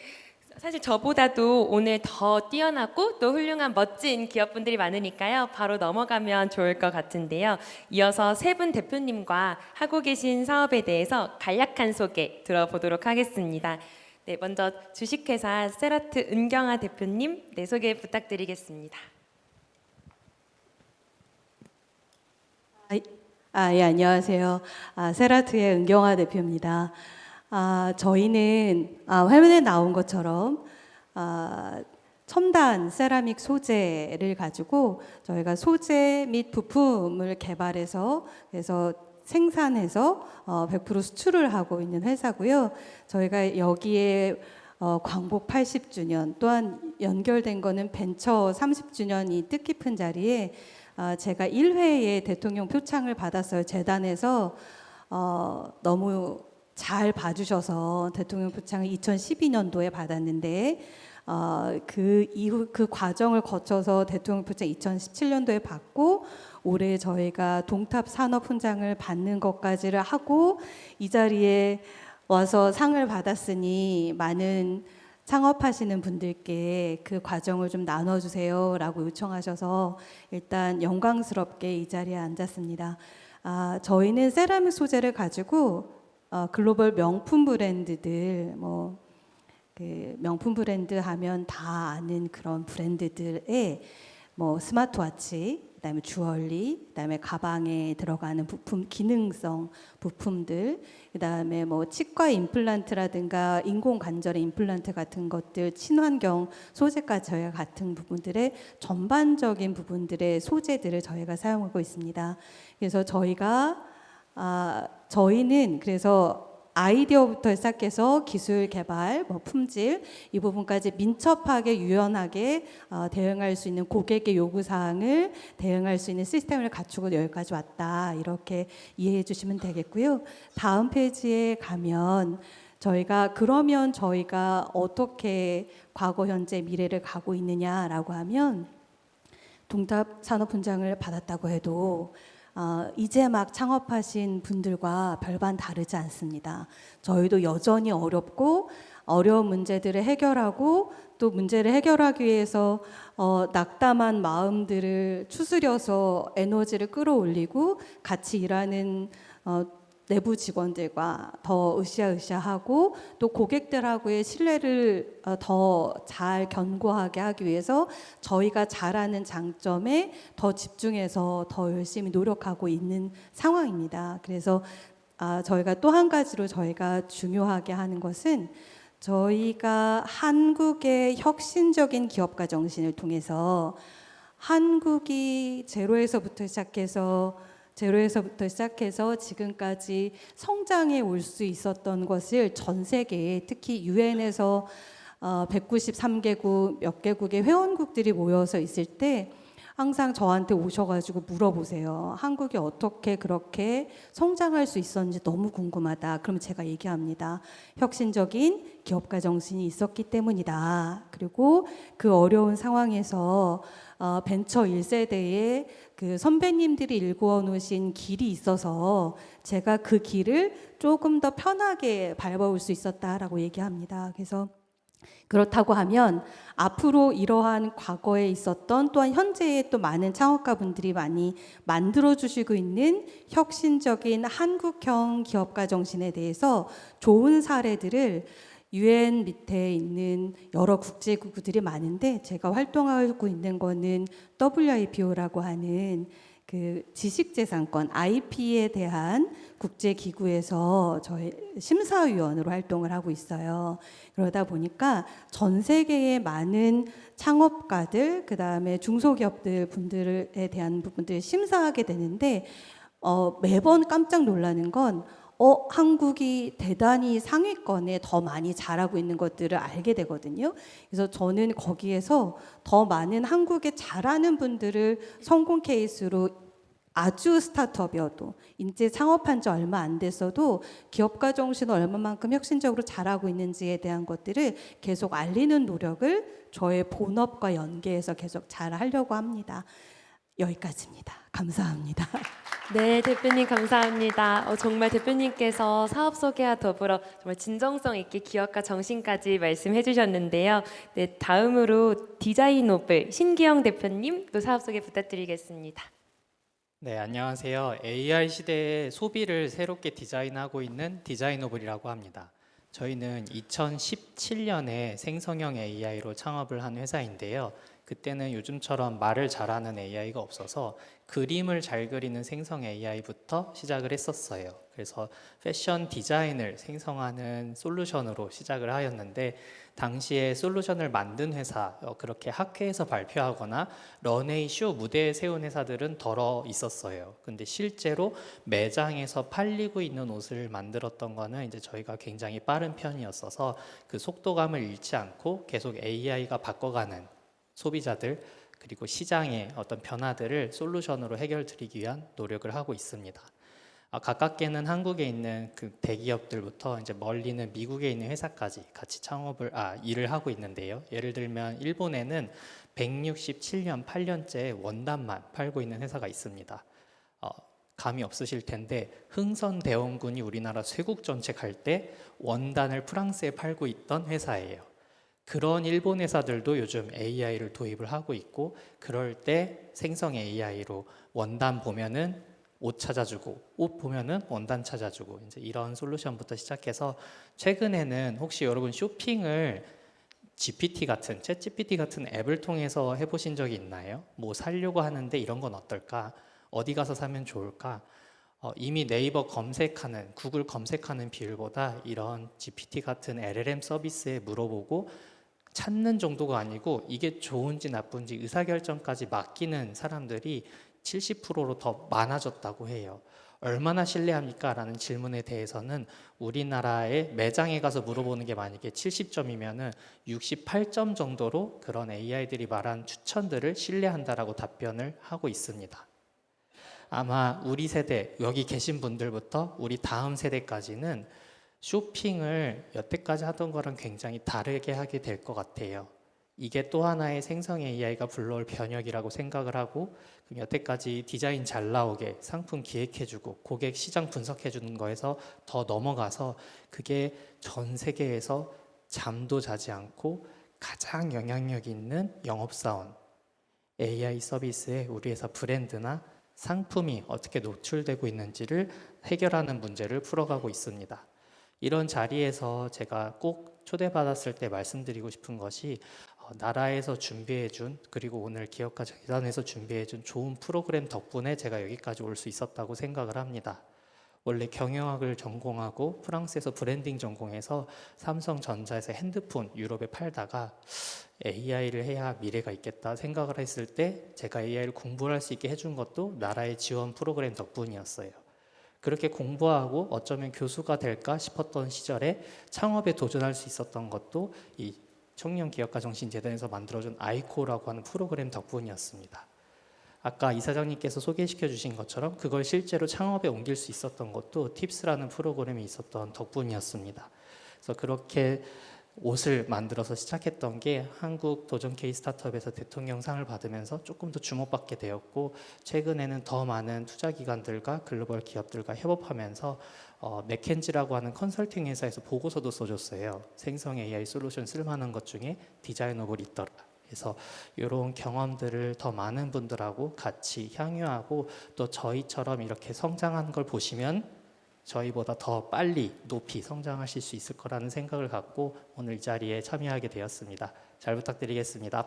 Speaker 3: 사실 저보다도 오늘 더 뛰어나고 또 훌륭한 멋진 기업분들이 많으니까요. 바로 넘어가면 좋을 것 같은데요. 이어서 세 분 대표님과 하고 계신 사업에 대해서 간략한 소개 들어보도록 하겠습니다. 네, 먼저 주식회사 세라트 은경아 대표님 소개 부탁드리겠습니다.
Speaker 4: 예, 안녕하세요. 세라트의 은경아 대표입니다. 저희는 화면에 나온 것처럼 첨단 세라믹 소재를 가지고 저희가 소재 및 부품을 개발해서 그래서 생산해서 100% 수출을 하고 있는 회사고요. 저희가 여기에 광복 80주년 또한 연결된 거는 벤처 30주년이 뜻깊은 자리에 제가 1회에 대통령 표창을 받았어요. 재단에서 너무 잘 봐주셔서 대통령 표창을 2012년도에 받았는데 그 이후 그 과정을 거쳐서 대통령 표창 2017년도에 받고 올해 저희가 동탑 산업 훈장을 받는 것까지를 하고 이 자리에 와서 상을 받았으니 많은 창업하시는 분들께 그 과정을 좀 나눠주세요라고 요청하셔서 일단 영광스럽게 이 자리에 앉았습니다. 저희는 세라믹 소재를 가지고 글로벌 명품 브랜드들 그 명품 브랜드 하면 다 아는 그런 브랜드들의 스마트워치 그다음에 주얼리, 그다음에 가방에 들어가는 부품, 기능성 부품들, 그다음에 뭐 치과 임플란트라든가 인공 관절의 임플란트 같은 것들, 친환경 소재까지 저희가 같은 부분들의 전반적인 부분들의 소재들을 저희가 사용하고 있습니다. 그래서 저희는 그래서 아이디어부터 시작해서 기술 개발, 뭐 품질 이 부분까지 민첩하게 유연하게 대응할 수 있는 고객의 요구 사항을 대응할 수 있는 시스템을 갖추고 여기까지 왔다, 이렇게 이해해 주시면 되겠고요. 다음 페이지에 가면 그러면 저희가 어떻게 과거, 현재, 미래를 가고 있느냐라고 하면, 동탑 산업훈장을 받았다고 해도 이제 막 창업하신 분들과 별반 다르지 않습니다. 저희도 여전히 어렵고 어려운 문제들을 해결하고, 또 문제를 해결하기 위해서 낙담한 마음들을 추스려서 에너지를 끌어올리고 같이 일하는 내부 직원들과 더 으쌰으쌰하고, 또 고객들하고의 신뢰를 더 잘 견고하게 하기 위해서 저희가 잘하는 장점에 더 집중해서 더 열심히 노력하고 있는 상황입니다. 그래서 저희가 또 한 가지로 저희가 중요하게 하는 것은, 저희가 한국의 혁신적인 기업가 정신을 통해서 한국이 제로에서부터 시작해서 지금까지 성장해 올 수 있었던 것을 전 세계에, 특히 유엔에서 193개국 몇 개국의 회원국들이 모여서 있을 때 항상 저한테 오셔가지고 물어보세요. 한국이 어떻게 그렇게 성장할 수 있었는지 너무 궁금하다. 그럼 제가 얘기합니다. 혁신적인 기업가 정신이 있었기 때문이다. 그리고 그 어려운 상황에서 벤처 1세대의 그 선배님들이 일구어 놓으신 길이 있어서 제가 그 길을 조금 더 편하게 밟아올 수 있었다라고 얘기합니다. 그래서 그렇다고 하면 앞으로 이러한 과거에 있었던, 또한 현재에 또 많은 창업가분들이 많이 만들어주시고 있는 혁신적인 한국형 기업가 정신에 대해서 좋은 사례들을, UN 밑에 있는 여러 국제기구들이 많은데 제가 활동하고 있는 거는 WIPO라고 하는 그 지식재산권 IP에 대한 국제기구에서 저희 심사위원으로 활동을 하고 있어요. 그러다 보니까 전 세계의 많은 창업가들, 그 다음에 중소기업들 분들에 대한 부분들을 심사하게 되는데 매번 깜짝 놀라는 건 한국이 대단히 상위권에 더 많이 잘하고 있는 것들을 알게 되거든요. 그래서 저는 거기에서 더 많은 한국에 잘하는 분들을 성공 케이스로, 아주 스타트업이어도 이제 창업한 지 얼마 안 됐어도 기업가 정신을 얼마만큼 혁신적으로 잘하고 있는지에 대한 것들을 계속 알리는 노력을 저의 본업과 연계해서 계속 잘 하려고 합니다. 여기까지입니다. 감사합니다.
Speaker 3: 네, 대표님 감사합니다. 정말 대표님께서 사업 소개와 더불어 정말 진정성 있게 기업가 정신까지 말씀해 주셨는데요. 네, 다음으로 디자인오블 신기영 대표님 또 사업 소개 부탁드리겠습니다.
Speaker 5: 네, 안녕하세요. AI 시대의 소비를 새롭게 디자인하고 있는 디자인오블이라고 합니다. 저희는 2017년에 생성형 AI로 창업을 한 회사인데요. 그때는 요즘처럼 말을 잘하는 AI가 없어서 그림을 잘 그리는 생성 AI부터 시작을 했었어요. 그래서 패션 디자인을 생성하는 솔루션으로 시작을 하였는데, 당시에 솔루션을 만든 회사, 그렇게 학회에서 발표하거나 런웨이 쇼 무대에 세운 회사들은 덜어 있었어요. 근데 실제로 매장에서 팔리고 있는 옷을 만들었던 거는 이제 저희가 굉장히 빠른 편이었어서 그 속도감을 잃지 않고 계속 AI가 바꿔가는 소비자들, 그리고 시장의 어떤 변화들을 솔루션으로 해결드리기 위한 노력을 하고 있습니다. 가깝게는 한국에 있는 그 대기업들부터 이제 멀리는 미국에 있는 회사까지 같이 일을 하고 있는데요. 예를 들면 일본에는 167년, 8년째 원단만 팔고 있는 회사가 있습니다. 감이 없으실 텐데 흥선대원군이 우리나라 쇄국 정책할 때 원단을 프랑스에 팔고 있던 회사예요. 그런 일본 회사들도 요즘 AI를 도입을 하고 있고, 그럴 때 생성 AI로 원단 보면은 옷 찾아주고, 옷 보면은 원단 찾아주고, 이제 이런 솔루션부터 시작해서 최근에는 혹시 여러분 쇼핑을 GPT 같은 챗GPT 같은 앱을 통해서 해보신 적이 있나요? 뭐 사려고 하는데 이런 건 어떨까? 어디 가서 사면 좋을까? 이미 네이버 검색하는 구글 검색하는 비율보다 이런 GPT 같은 LLM 서비스에 물어보고 찾는 정도가 아니고 이게 좋은지 나쁜지 의사결정까지 맡기는 사람들이 70%로 더 많아졌다고 해요. 얼마나 신뢰합니까? 라는 질문에 대해서는 우리나라의 매장에 가서 물어보는 게 만약에 70점이면은 68점 정도로 그런 AI들이 말한 추천들을 신뢰한다라고 답변을 하고 있습니다. 아마 우리 세대, 여기 계신 분들부터 우리 다음 세대까지는 쇼핑을 여태까지 하던 거랑 굉장히 다르게 하게 될 것 같아요. 이게 또 하나의 생성 AI가 불러올 변혁이라고 생각을 하고, 그럼 여태까지 디자인 잘 나오게 상품 기획해주고 고객 시장 분석해주는 거에서 더 넘어가서 그게 전 세계에서 잠도 자지 않고 가장 영향력 있는 영업사원 AI 서비스에 우리 회사 브랜드나 상품이 어떻게 노출되고 있는지를 해결하는 문제를 풀어가고 있습니다. 이런 자리에서 제가 꼭 초대받았을 때 말씀드리고 싶은 것이 나라에서 준비해준, 그리고 오늘 기업가 재단에서 준비해준 좋은 프로그램 덕분에 제가 여기까지 올 수 있었다고 생각을 합니다. 원래 경영학을 전공하고 프랑스에서 브랜딩 전공해서 삼성전자에서 핸드폰 유럽에 팔다가 AI를 해야 미래가 있겠다 생각을 했을 때 제가 AI를 공부할 수 있게 해준 것도 나라의 지원 프로그램 덕분이었어요. 그렇게 공부하고 어쩌면 교수가 될까 싶었던 시절에 창업에 도전할 수 있었던 것도 이 청년기업가정신재단에서 만들어준 아이코라고 하는 프로그램 덕분이었습니다. 아까 이사장님께서 소개시켜 주신 것처럼 그걸 실제로 창업에 옮길 수 있었던 것도 팁스라는 프로그램이 있었던 덕분이었습니다. 그래서 그렇게 옷을 만들어서 시작했던 게 한국 도전 K 스타트업에서 대통령상을 받으면서 조금 더 주목받게 되었고, 최근에는 더 많은 투자기관들과 글로벌 기업들과 협업하면서 맥켄지라고 하는 컨설팅 회사에서 보고서도 써줬어요. 생성 AI 솔루션 쓸만한 것 중에 디자이너블이 있더라. 그래서 이런 경험들을 더 많은 분들하고 같이 향유하고, 또 저희처럼 이렇게 성장한 걸 보시면 저희보다 더 빨리 높이 성장하실 수 있을 거라는 생각을 갖고 오늘 이 자리에 참여하게 되었습니다. 잘 부탁드리겠습니다.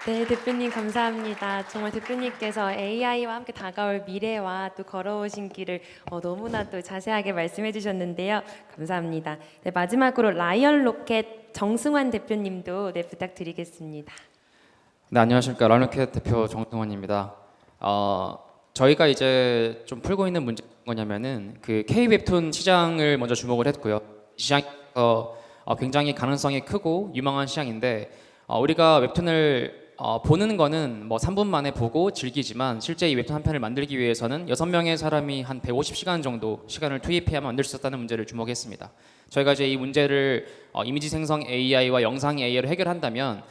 Speaker 3: 네, 대표님 감사합니다. 정말 대표님께서 AI와 함께 다가올 미래와 또 걸어오신 길을 너무나도 자세하게 말씀해 주셨는데요. 감사합니다. 네, 마지막으로 라이언 로켓 정승환 대표님도 부탁드리겠습니다.
Speaker 6: 네, 안녕하십니까. 라이언로켓 대표 정승환입니다. 저희가 이제 좀 풀고 있는 문제가 뭐냐면은 그 K 웹툰 시장을 먼저 주목을 했고요. 이 시장에서 굉장히 가능성이 크고 유망한 시장인데, 우리가 웹툰을 보는 거는 뭐 3분 만에 보고 즐기지만 실제 이 웹툰 한 편을 만들기 위해서는 6명의 사람이 한 150시간 정도 시간을 투입해야 만들 수 있었다는 문제를 주목했습니다. 저희가 이제 이 문제를 이미지 생성 AI와 영상 AI로 해결한다면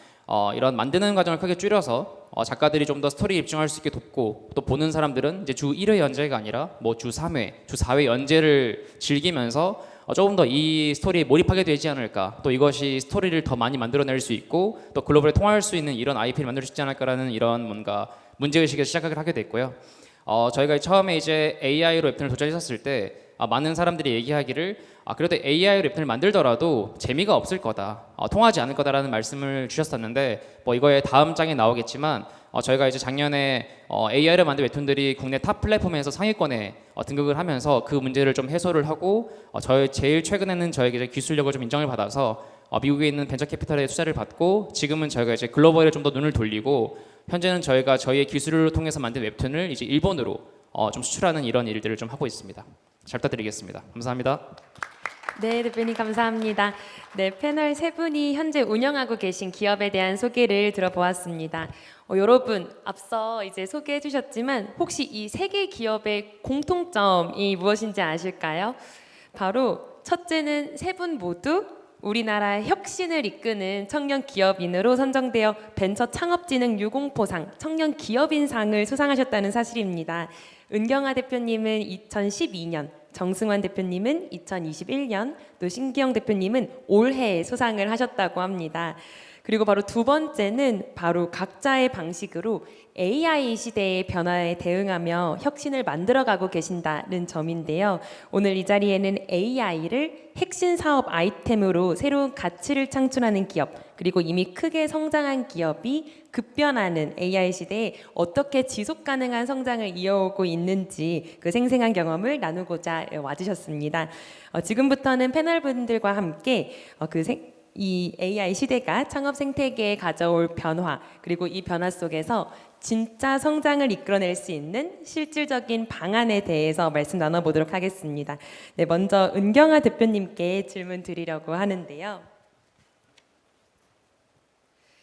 Speaker 6: 이런 만드는 과정을 크게 줄여서 작가들이 좀 더 스토리에 집중할 수 있게 돕고, 또 보는 사람들은 이제 주 1회 연재가 아니라 뭐 주 3회, 주 4회 연재를 즐기면서 조금 더 이 스토리에 몰입하게 되지 않을까, 또 이것이 스토리를 더 많이 만들어낼 수 있고 또 글로벌에 통할 수 있는 이런 IP를 만들 수 있지 않을까라는 이런 뭔가 문제의식에서 시작을 하게 됐고요. 저희가 처음에 이제 AI로 웹툰을 도전했었을 때 많은 사람들이 얘기하기를 그래도 AI로 웹툰을 만들더라도 재미가 없을 거다, 통하지 않을 거다라는 말씀을 주셨었는데, 뭐 이거의 다음 장에 나오겠지만 저희가 이제 작년에 AI로 만든 웹툰들이 국내 탑 플랫폼에서 상위권에 등극을 하면서 그 문제를 좀 해소를 하고, 저희 제일 최근에는 저에게 이제 기술력을 좀 인정을 받아서 미국에 있는 벤처 캐피탈의 투자를 받고, 지금은 저희가 이제 글로벌에 좀 더 눈을 돌리고, 현재는 저희가 저희의 기술을 통해서 만든 웹툰을 이제 일본으로 좀 수출하는 이런 일들을 좀 하고 있습니다. 잘 부탁드리겠습니다. 감사합니다.
Speaker 3: 네, 대표님 감사합니다. 네, 패널 세 분이 현재 운영하고 계신 기업에 대한 소개를 들어보았습니다. 여러분, 앞서 이제 소개해 주셨지만 혹시 이 세 개 기업의 공통점이 무엇인지 아실까요? 바로 첫째는 세 분 모두 우리나라의 혁신을 이끄는 청년 기업인으로 선정되어 벤처 창업진흥 유공포상 청년 기업인상을 수상하셨다는 사실입니다. 은경아 대표님은 2012년, 정승환 대표님은 2021년, 또 신기영 대표님은 올해 수상을 하셨다고 합니다. 그리고 바로 두 번째는 바로 각자의 방식으로 AI 시대의 변화에 대응하며 혁신을 만들어가고 계신다는 점인데요. 오늘 이 자리에는 AI를 핵심 사업 아이템으로 새로운 가치를 창출하는 기업, 그리고 이미 크게 성장한 기업이 급변하는 AI 시대에 어떻게 지속 가능한 성장을 이어오고 있는지 그 생생한 경험을 나누고자 와주셨습니다. 지금부터는 패널분들과 함께 이 AI 시대가 창업 생태계에 가져올 변화, 그리고 이 변화 속에서 진짜 성장을 이끌어낼 수 있는 실질적인 방안에 대해서 말씀 나눠보도록 하겠습니다. 네, 먼저 은경아 대표님께 질문 드리려고 하는데요.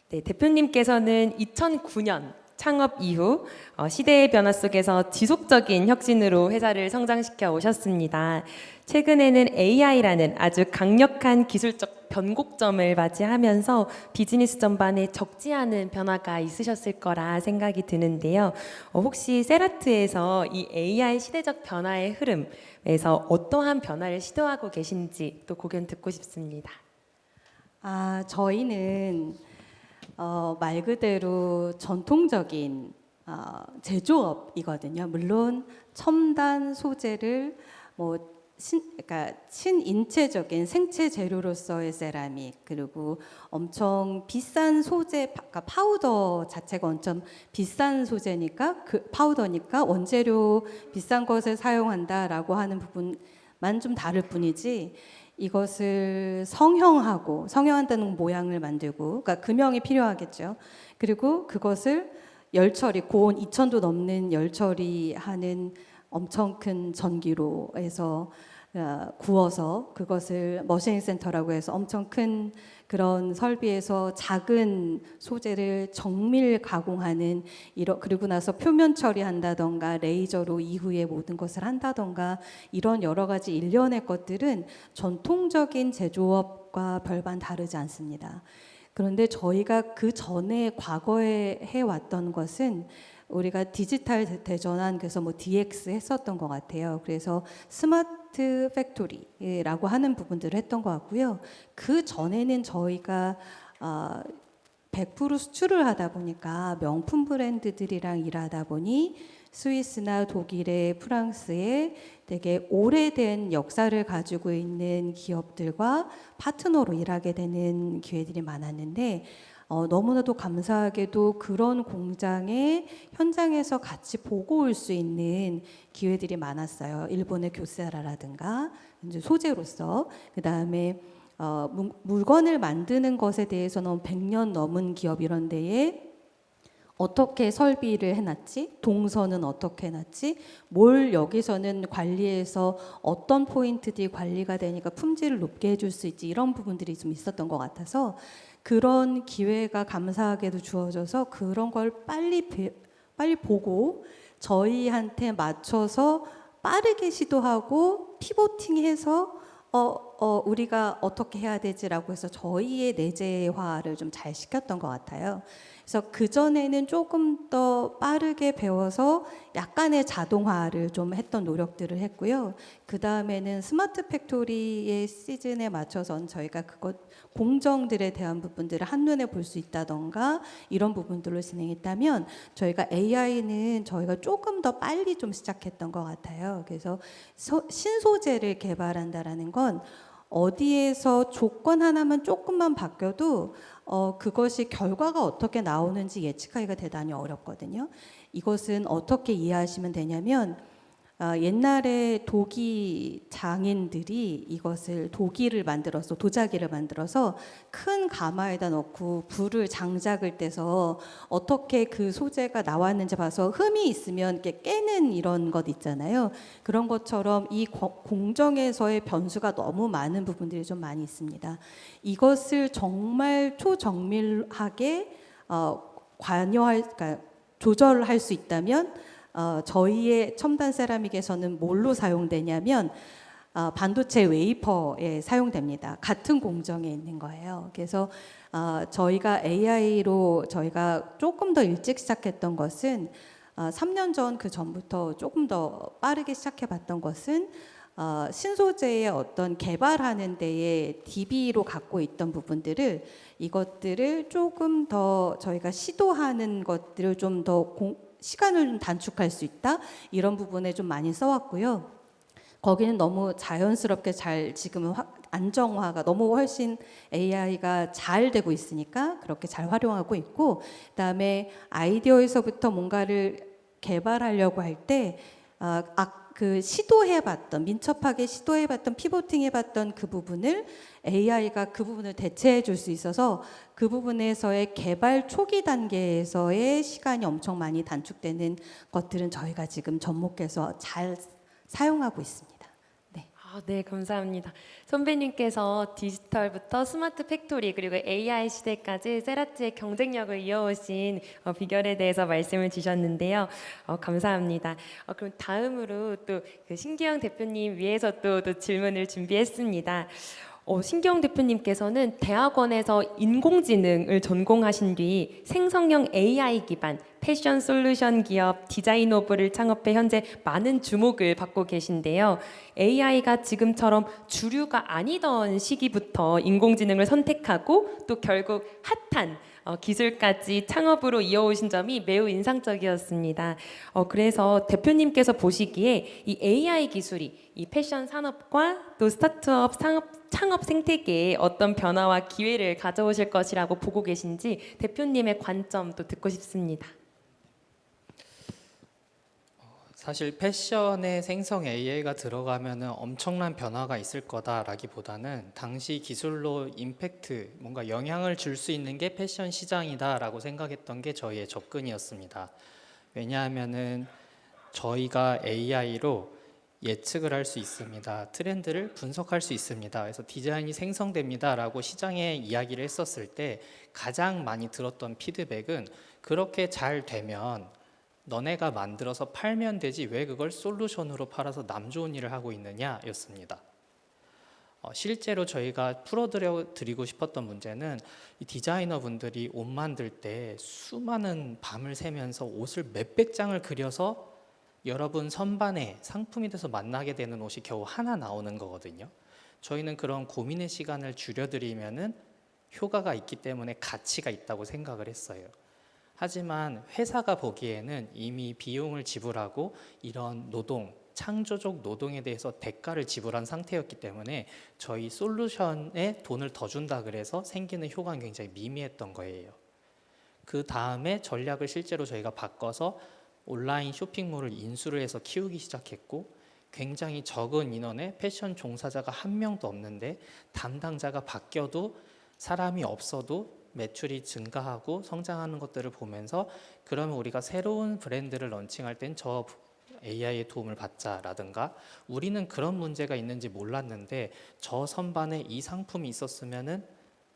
Speaker 3: 네, 대표님께서는 2009년 창업 이후 시대의 변화 속에서 지속적인 혁신으로 회사를 성장시켜 오셨습니다. 최근에는 AI라는 아주 강력한 기술적 변곡점을 맞이하면서 비즈니스 전반에 적지 않은 변화가 있으셨을 거라 생각이 드는데요. 혹시 세라트에서 이 AI 시대적 변화의 흐름에서 어떠한 변화를 시도하고 계신지 또 고견 듣고 싶습니다.
Speaker 4: 저희는 말 그대로 전통적인 제조업이거든요. 물론 첨단 소재를 그러니까 친인체적인 생체 재료로서의 세라믹, 그리고 엄청 비싼 소재, 그러니까 파우더 자체가 엄청 비싼 소재니까 파우더니까 원재료 비싼 것을 사용한다라고 하는 부분만 좀 다를 뿐이지, 이것을 성형한다는 모양을 만들고, 그러니까 금형이 필요하겠죠. 그리고 그것을 고온 2000도 넘는 열처리하는 엄청 큰 전기로 해서 구워서 그것을 머신링 센터라고 해서 엄청 큰 그런 설비에서 작은 소재를 정밀 가공하는, 그리고 나서 표면 처리한다던가 레이저로 이후에 모든 것을 한다던가, 이런 여러 가지 일련의 것들은 전통적인 제조업과 별반 다르지 않습니다. 그런데 저희가 그 전에 과거에 해왔던 것은 우리가 디지털 대전환, 그래서 DX 했었던 것 같아요. 그래서 스마트 팩토리라고 하는 부분들을 했던 것 같고요. 그 전에는 저희가 100% 수출을 하다 보니까 명품 브랜드들이랑 일하다 보니 스위스나 독일의 프랑스의 되게 오래된 역사를 가지고 있는 기업들과 파트너로 일하게 되는 기회들이 많았는데, 너무나도 감사하게도 그런 공장의 현장에서 같이 보고 올 수 있는 기회들이 많았어요. 일본의 교세라라든가 이제 소재로서, 그 다음에 물건을 만드는 것에 대해서는 100년 넘은 기업 이런 데에 어떻게 설비를 해놨지? 동선은 어떻게 해놨지? 뭘 여기서는 관리해서 어떤 포인트들이 관리가 되니까 품질을 높게 해줄 수 있지? 이런 부분들이 좀 있었던 것 같아서, 그런 기회가 감사하게도 주어져서 그런 걸 빨리 보고 저희한테 맞춰서 빠르게 시도하고 피보팅해서 우리가 어떻게 해야 되지라고 해서 저희의 내재화를 좀 잘 시켰던 것 같아요. 그래서 그전에는 조금 더 빠르게 배워서 약간의 자동화를 좀 했던 노력들을 했고요. 그 다음에는 스마트 팩토리의 시즌에 맞춰서 저희가 공정들에 대한 부분들을 한눈에 볼 수 있다던가 이런 부분들을 진행했다면, 저희가 AI는 저희가 조금 더 빨리 좀 시작했던 것 같아요. 그래서 신소재를 개발한다라는 건 어디에서 조건 하나만 조금만 바뀌어도 그것이 결과가 어떻게 나오는지 예측하기가 대단히 어렵거든요. 이것은 어떻게 이해하시면 되냐면, 옛날에 도기 장인들이 이것을 도자기를 만들어서 큰 가마에다 넣고 불을 장작을 떼서 어떻게 그 소재가 나왔는지 봐서 흠이 있으면 이렇게 깨는 이런 것 있잖아요. 그런 것처럼 이 공정에서의 변수가 너무 많은 부분들이 좀 많이 있습니다. 이것을 정말 초정밀하게 그러니까 조절할 수 있다면, 저희의 첨단 세라믹에서는 뭘로 사용되냐면 반도체 웨이퍼에 사용됩니다. 같은 공정에 있는 거예요. 그래서 저희가 AI로 저희가 조금 더 일찍 시작했던 것은 3년 전 그 전부터 조금 더 빠르게 시작해봤던 것은 신소재의 어떤 개발하는 데에 DB로 갖고 있던 부분들을, 이것들을 조금 더 저희가 시도하는 것들을 좀 더 시간을 좀 단축할 수 있다, 이런 부분에 좀 많이 써왔고요. 거기는 너무 자연스럽게 잘 지금은 안정화가 너무 훨씬 AI가 잘 되고 있으니까 그렇게 잘 활용하고 있고, 그다음에 아이디어에서부터 뭔가를 개발하려고 할 때 그 시도해봤던, 민첩하게 시도해봤던, 피보팅해봤던 그 부분을 AI가 그 부분을 대체해 줄 수 있어서 그 부분에서의 개발 초기 단계에서의 시간이 엄청 많이 단축되는 것들은 저희가 지금 접목해서 잘 사용하고 있습니다. 네.
Speaker 3: 네, 감사합니다. 선배님께서 디지털부터 스마트 팩토리 그리고 AI 시대까지 세라트의 경쟁력을 이어오신 비결에 대해서 말씀을 주셨는데요. 감사합니다. 그럼 다음으로 또 그 신기영 대표님 위해서 또 질문을 준비했습니다. 신기영 대표님께서는 대학원에서 인공지능을 전공하신 뒤 생성형 AI 기반 패션 솔루션 기업 디자인오브를 창업해 현재 많은 주목을 받고 계신데요. AI가 지금처럼 주류가 아니던 시기부터 인공지능을 선택하고 또 결국 핫한 기술까지 창업으로 이어오신 점이 매우 인상적이었습니다. 그래서 대표님께서 보시기에 이 AI 기술이 이 패션 산업과 또 스타트업 창업 생태계에 어떤 변화와 기회를 가져오실 것이라고 보고 계신지 대표님의 관점도 듣고 싶습니다.
Speaker 5: 사실 패션에 생성 AI가 들어가면은 엄청난 변화가 있을 거다라기보다는 당시 기술로 임팩트, 뭔가 영향을 줄 수 있는 게 패션 시장이다라고 생각했던 게 저희의 접근이었습니다. 왜냐하면은 저희가 AI로 예측을 할 수 있습니다. 트렌드를 분석할 수 있습니다. 그래서 디자인이 생성됩니다라고 시장에 이야기를 했었을 때 가장 많이 들었던 피드백은 그렇게 잘 되면 너네가 만들어서 팔면 되지 왜 그걸 솔루션으로 팔아서 남 좋은 일을 하고 있느냐였습니다. 실제로 저희가 풀어드리고 싶었던 문제는 이 디자이너분들이 옷 만들 때 수많은 밤을 새면서 옷을 몇백 장을 그려서 여러분 선반에 상품이 돼서 만나게 되는 옷이 겨우 하나 나오는 거거든요. 저희는 그런 고민의 시간을 줄여드리면은 효과가 있기 때문에 가치가 있다고 생각을 했어요. 하지만 회사가 보기에는 이미 비용을 지불하고 이런 노동, 창조적 노동에 대해서 대가를 지불한 상태였기 때문에 저희 솔루션에 돈을 더 준다 그래서 생기는 효과는 굉장히 미미했던 거예요. 그 다음에 전략을 실제로 저희가 바꿔서 온라인 쇼핑몰을 인수를 해서 키우기 시작했고, 굉장히 적은 인원의 패션 종사자가 한 명도 없는데 담당자가 바뀌어도 사람이 없어도 매출이 증가하고 성장하는 것들을 보면서 그러면 우리가 새로운 브랜드를 런칭할 땐 저 AI의 도움을 받자라든가, 우리는 그런 문제가 있는지 몰랐는데 저 선반에 이 상품이 있었으면은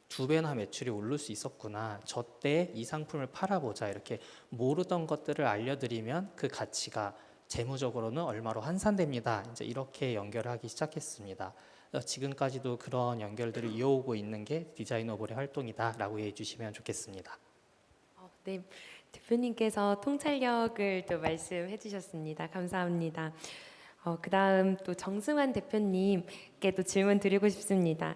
Speaker 5: 2배나 매출이 오를 수 있었구나, 저 때 이 상품을 팔아보자, 이렇게 모르던 것들을 알려드리면 그 가치가 재무적으로는 얼마로 환산됩니다. 이제 이렇게 연결을 하기 시작했습니다. 지금까지도 그런 연결들을 이어오고 있는 게 디자이너블의 활동이다라고 이해해 주시면 좋겠습니다.
Speaker 3: 네, 대표님께서 통찰력을 또 말씀해 주셨습니다. 감사합니다. 그다음 또 정승환 대표님께 또 질문 드리고 싶습니다.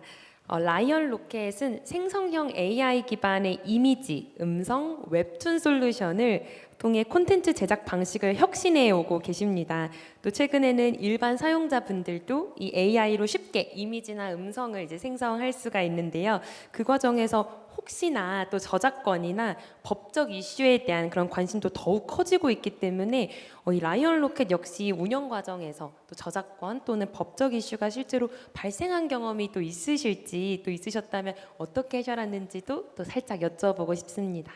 Speaker 3: 라이언 로켓은 생성형 AI 기반의 이미지, 음성, 웹툰 솔루션을 통해 콘텐츠 제작 방식을 혁신해 오고 계십니다. 또 최근에는 일반 사용자분들도 이 AI로 쉽게 이미지나 음성을 이제 생성할 수가 있는데요. 그 과정에서 혹시나 또 저작권이나 법적 이슈에 대한 그런 관심도 더욱 커지고 있기 때문에 이 라이언 로켓 역시 운영 과정에서 또 저작권 또는 법적 이슈가 실제로 발생한 경험이 또 있으실지, 또 있으셨다면 어떻게 해결하는지도 또 살짝 여쭤보고 싶습니다.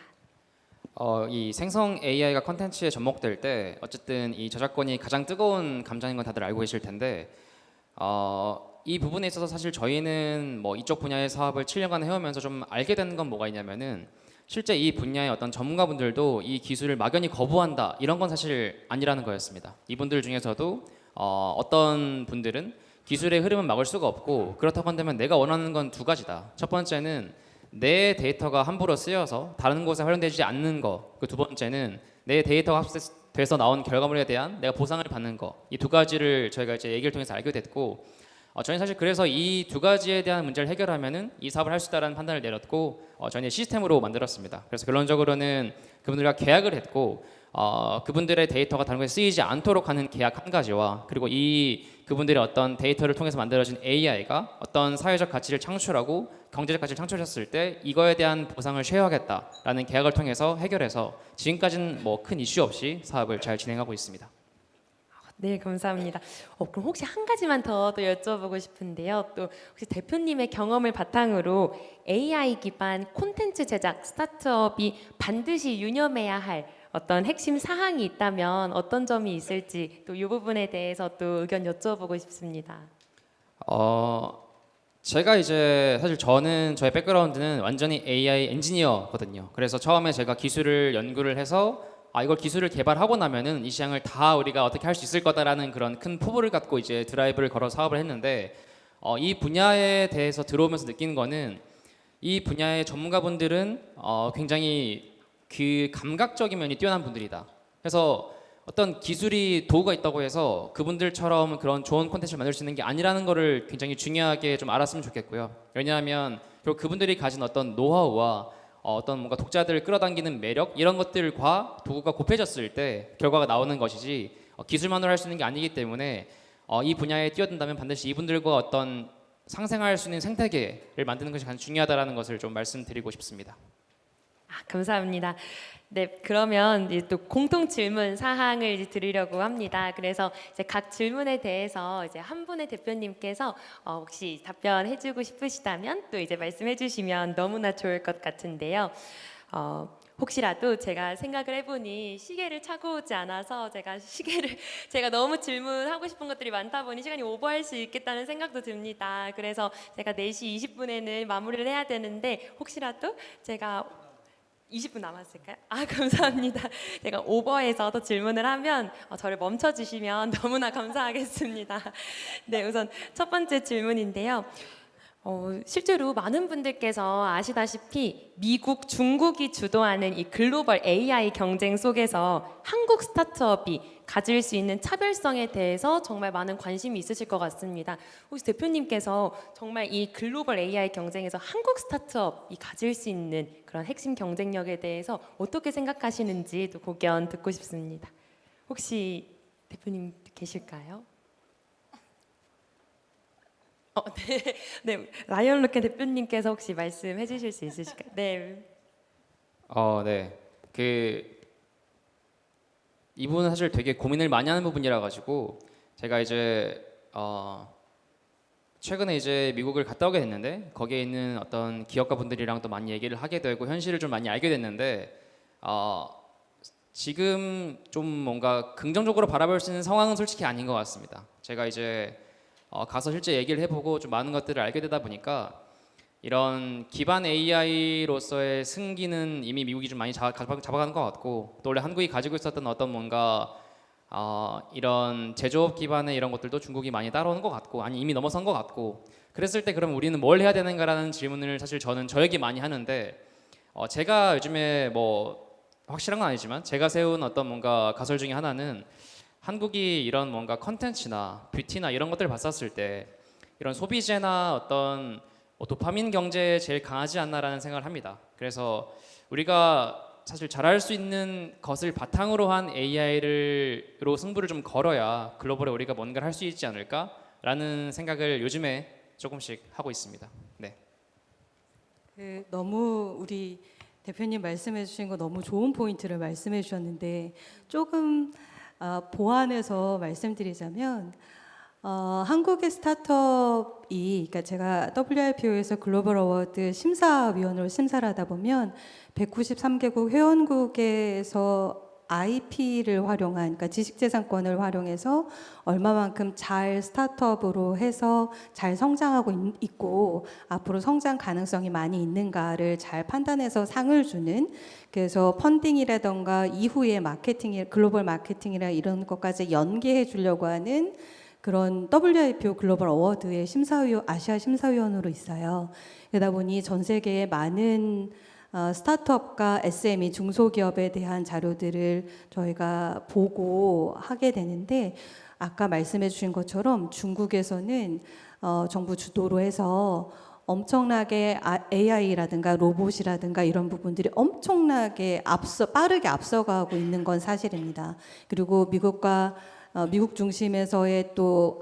Speaker 6: 이 생성 AI가 컨텐츠에 접목될 때 어쨌든 이 저작권이 가장 뜨거운 감정인 건 다들 알고 계실 텐데, 이 부분에 있어서 사실 저희는 뭐 이쪽 분야의 사업을 7년간 해오면서 좀 알게 되는 건 뭐가 있냐면은, 실제 이 분야의 어떤 전문가분들도 이 기술을 막연히 거부한다 이런 건 사실 아니라는 거였습니다. 이분들 중에서도 어떤 분들은 기술의 흐름은 막을 수가 없고, 그렇다고 한다면 내가 원하는 건 두 가지다. 첫 번째는 내 데이터가 함부로 쓰여서 다른 곳에 활용되지 않는 거, 그 두 번째는 내 데이터가 합세돼서 나온 결과물에 대한 내가 보상을 받는 거, 이 두 가지를 저희가 이제 얘기를 통해서 알게 됐고, 저희는 사실 그래서 이 두 가지에 대한 문제를 해결하면은 이 사업을 할 수 있다라는 판단을 내렸고 저희는 시스템으로 만들었습니다. 그래서 결론적으로는 그분들과 계약을 했고 그분들의 데이터가 다른 곳에 쓰이지 않도록 하는 계약 한 가지와 그리고 그분들의 어떤 데이터를 통해서 만들어진 AI가 어떤 사회적 가치를 창출하고 경제적 가치를 창출했을 때 이거에 대한 보상을 쉐어하겠다라는 계약을 통해서 해결해서 지금까지는 뭐 큰 이슈 없이 사업을 잘 진행하고 있습니다.
Speaker 3: 네, 감사합니다. 그럼 혹시 한 가지만 더 또 여쭤보고 싶은데요. 또 혹시 대표님의 경험을 바탕으로 AI 기반 콘텐츠 제작 스타트업이 반드시 유념해야 할 어떤 핵심 사항이 있다면 어떤 점이 있을지 또 이 부분에 대해서 또 의견 여쭤보고 싶습니다.
Speaker 6: 제가 이제 사실 저의 백그라운드는 완전히 AI 엔지니어거든요. 그래서 처음에 제가 기술을 연구를 해서 이걸 기술을 개발하고 나면은 이 시장을 다 우리가 어떻게 할 수 있을 거다라는 그런 큰 포부를 갖고 이제 드라이브를 걸어 사업을 했는데 이 분야에 대해서 들어오면서 느낀 거는 이 분야의 전문가분들은 굉장히 그 감각적인 면이 뛰어난 분들이다. 그래서 어떤 기술이 도구가 있다고 해서 그분들처럼 그런 좋은 콘텐츠를 만들 수 있는 게 아니라는 거를 굉장히 중요하게 좀 알았으면 좋겠고요. 왜냐하면 결국 그분들이 가진 어떤 노하우와 어떤 뭔가 독자들을 끌어당기는 매력 이런 것들과 도구가 곱해졌을 때 결과가 나오는 것이지 기술만으로 할 수 있는 게 아니기 때문에 이 분야에 뛰어든다면 반드시 이분들과 어떤 상생할 수 있는 생태계를 만드는 것이 가장 중요하다라는 것을 좀 말씀드리고 싶습니다.
Speaker 3: 감사합니다. 네, 그러면 이제 또 공통 질문 사항을 이제 드리려고 합니다. 그래서 이제 각 질문에 대해서 이제 한 분의 대표님께서 혹시 답변해주고 싶으시다면 또 이제 말씀해주시면 너무나 좋을 것 같은데요. 혹시라도 제가 생각을 해보니 시계를 차고 오지 않아서 제가 너무 질문하고 싶은 것들이 많다 보니 시간이 오버할 수 있겠다는 생각도 듭니다. 그래서 제가 4시 20분에는 마무리를 해야 되는데 혹시라도 제가 20분 남았을까요? 감사합니다. 제가 오버해서 더 질문을 하면 저를 멈춰주시면 너무나 감사하겠습니다. 네, 우선 첫 번째 질문인데요. 실제로 많은 분들께서 아시다시피 미국, 중국이 주도하는 이 글로벌 AI 경쟁 속에서 한국 스타트업이 가질 수 있는 차별성에 대해서 정말 많은 관심이 있으실 것 같습니다. 혹시 대표님께서 정말 이 글로벌 AI 경쟁에서 한국 스타트업이 가질 수 있는 그런 핵심 경쟁력에 대해서 어떻게 생각하시는지 또 고견 듣고 싶습니다. 혹시 대표님 계실까요? 네, 라이언 로켓 대표님께서 혹시 말씀해 주실 수 있으실까요? 네.
Speaker 6: 네. 이분은 사실 되게 고민을 많이 하는 부분이라 가지고 제가 이제 최근에 이제 미국을 갔다 오게 됐는데 거기에 있는 어떤 기업가 분들이랑 또 많이 얘기를 하게 되고 현실을 좀 많이 알게 됐는데 지금 좀 뭔가 긍정적으로 바라볼 수 있는 상황은 솔직히 아닌 것 같습니다. 제가 이제 가서 실제 얘기를 해보고 좀 많은 것들을 알게 되다 보니까 이런 기반 AI로서의 승기는 이미 미국이 좀 많이 잡아가는 것 같고 또 원래 한국이 가지고 있었던 어떤 뭔가 이런 제조업 기반의 이런 것들도 중국이 많이 따라오는 것 같고 아니 이미 넘어선 것 같고 그랬을 때 그럼 우리는 뭘 해야 되는가라는 질문을 사실 저는 저에게 많이 하는데 제가 요즘에 뭐 확실한 건 아니지만 제가 세운 어떤 뭔가 가설 중에 하나는 한국이 이런 뭔가 컨텐츠나 뷰티나 이런 것들을 봤었을 때 이런 소비재나 어떤 도파민 경제에 제일 강하지 않나라는 생각을 합니다. 그래서 우리가 사실 잘할 수 있는 것을 바탕으로 한 AI로 승부를 좀 걸어야 글로벌에 우리가 뭔가를 할 수 있지 않을까라는 생각을 요즘에 조금씩 하고 있습니다. 네.
Speaker 4: 너무 우리 대표님 말씀해 주신 거 너무 좋은 포인트를 말씀해 주셨는데 조금 보완해서 말씀드리자면 한국의 스타트업이 그러니까 제가 WIPO에서 글로벌 어워드 심사위원으로 심사를 하다 보면 193개국 회원국에서 IP를 활용한 그러니까 지식재산권을 활용해서 얼마만큼 잘 스타트업으로 해서 잘 성장하고 있고 앞으로 성장 가능성이 많이 있는가를 잘 판단해서 상을 주는 그래서 펀딩이라던가 이후의 마케팅, 글로벌 마케팅이나 이런 것까지 연계해 주려고 하는 그런 WIPO 글로벌 어워드의 아시아 심사위원으로 있어요. 그러다 보니 전 세계의 많은 스타트업과 SME 중소기업에 대한 자료들을 저희가 보고 하게 되는데 아까 말씀해 주신 것처럼 중국에서는 정부 주도로 해서 엄청나게 AI라든가 로봇이라든가 이런 부분들이 엄청나게 빠르게 앞서가고 있는 건 사실입니다. 그리고 미국 중심에서의 또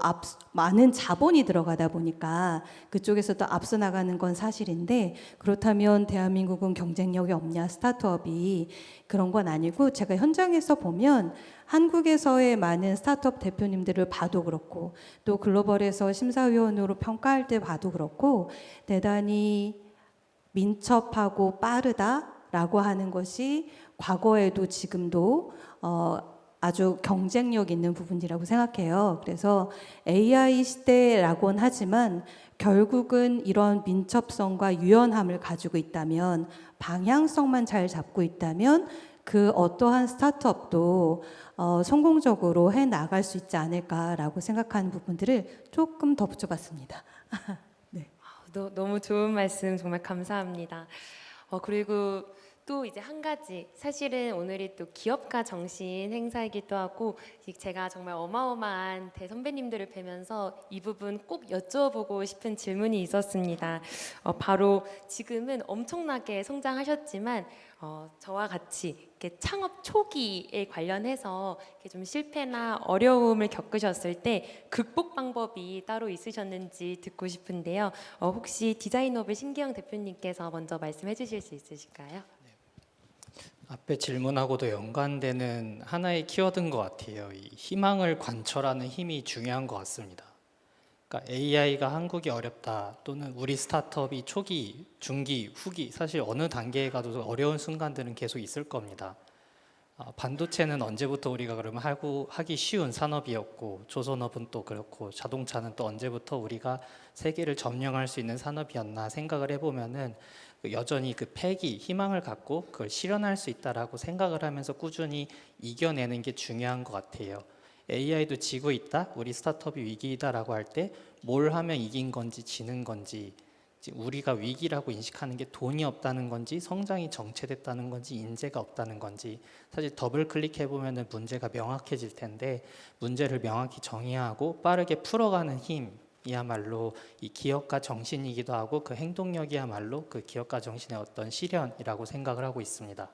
Speaker 4: 많은 자본이 들어가다 보니까 그쪽에서도 앞서 나가는 건 사실인데 그렇다면 대한민국은 경쟁력이 없냐 스타트업이 그런 건 아니고 제가 현장에서 보면 한국에서의 많은 스타트업 대표님들을 봐도 그렇고 또 글로벌에서 심사위원으로 평가할 때 봐도 그렇고 대단히 민첩하고 빠르다라고 하는 것이 과거에도 지금도 아주 경쟁력 있는 부분이라고 생각해요. 그래서 AI 시대라고는 하지만 결국은 이런 민첩성과 유연함을 가지고 있다면 방향성만 잘 잡고 있다면 그 어떠한 스타트업도 성공적으로 해 나갈 수 있지 않을까라고 생각하는 부분들을 조금 더 붙여봤습니다.
Speaker 3: 너무 좋은 말씀 정말 감사합니다. 그리고 또 이제 한 가지 사실은 오늘이 또 기업가 정신 행사이기도 하고 제가 정말 어마어마한 대선배님들을 뵈면서 이 부분 꼭 여쭤보고 싶은 질문이 있었습니다. 바로 지금은 엄청나게 성장하셨지만 저와 같이 이렇게 창업 초기에 관련해서 이렇게 좀 실패나 어려움을 겪으셨을 때 극복 방법이 따로 있으셨는지 듣고 싶은데요. 혹시 디자인업의 신기영 대표님께서 먼저 말씀해 주실 수 있으실까요?
Speaker 5: 앞에 질문하고도 연관되는 하나의 키워드인 것 같아요. 이 희망을 관철하는 힘이 중요한 것 같습니다. 그러니까 AI가 한국이 어렵다 또는 우리 스타트업이 초기, 중기, 후기 사실 어느 단계에 가도 어려운 순간들은 계속 있을 겁니다. 반도체는 언제부터 우리가 그러면 하기 쉬운 산업이었고 조선업은 또 그렇고 자동차는 또 언제부터 우리가 세계를 점령할 수 있는 산업이었나 생각을 해보면은 여전히 그 패기, 희망을 갖고 그걸 실현할 수 있다라고 생각을 하면서 꾸준히 이겨내는 게 중요한 것 같아요. AI도 지고 있다, 우리 스타트업이 위기다라고 할 때 뭘 하면 이긴 건지 지는 건지 우리가 위기라고 인식하는 게 돈이 없다는 건지 성장이 정체됐다는 건지 인재가 없다는 건지 사실 더블 클릭해 보면은 문제가 명확해질 텐데 문제를 명확히 정의하고 빠르게 풀어가는 힘 이야말로 이 기업가 정신이기도 하고 그 행동력이야말로 그 기업가 정신의 어떤 실현이라고 생각을 하고 있습니다.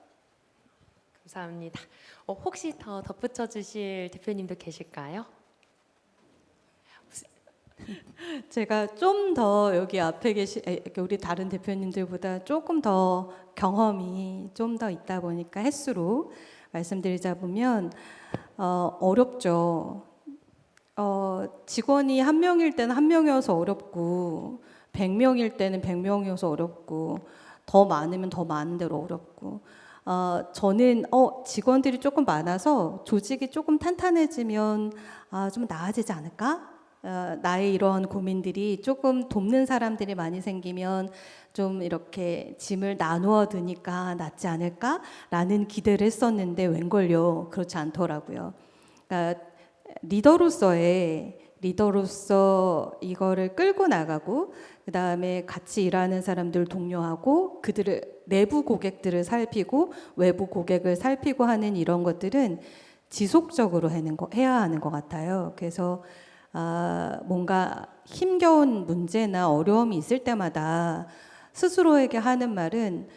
Speaker 3: 감사합니다. 혹시 더 덧붙여 주실 대표님도 계실까요?
Speaker 4: 제가 좀 더 여기 앞에 계신 우리 다른 대표님들보다 조금 더 경험이 좀 더 있다 보니까 횟수로 말씀드리자 보면 어렵죠. 직원이 한 명일 때는 한 명이어서 어렵고 100명일 때는 100명이어서 어렵고 더 많으면 더 많은 대로 어렵고 저는 직원들이 조금 많아서 조직이 조금 탄탄해지면 좀 나아지지 않을까? 나의 이런 고민들이 조금 돕는 사람들이 많이 생기면 좀 이렇게 짐을 나누어 두니까 낫지 않을까라는 기대를 했었는데 웬걸요 그렇지 않더라고요. 그러니까 리더로서 이거를 끌고 나가고 그 다음에 같이 일하는 사람들 동료하고 그들의 내부 고객들을 살피고 외부 고객을 살피고 하는 이런 것들은 지속적으로 해야 하는 것 같아요. 그래서 뭔가 힘겨운 문제나 어려움이 있을 때마다 스스로에게 하는 말은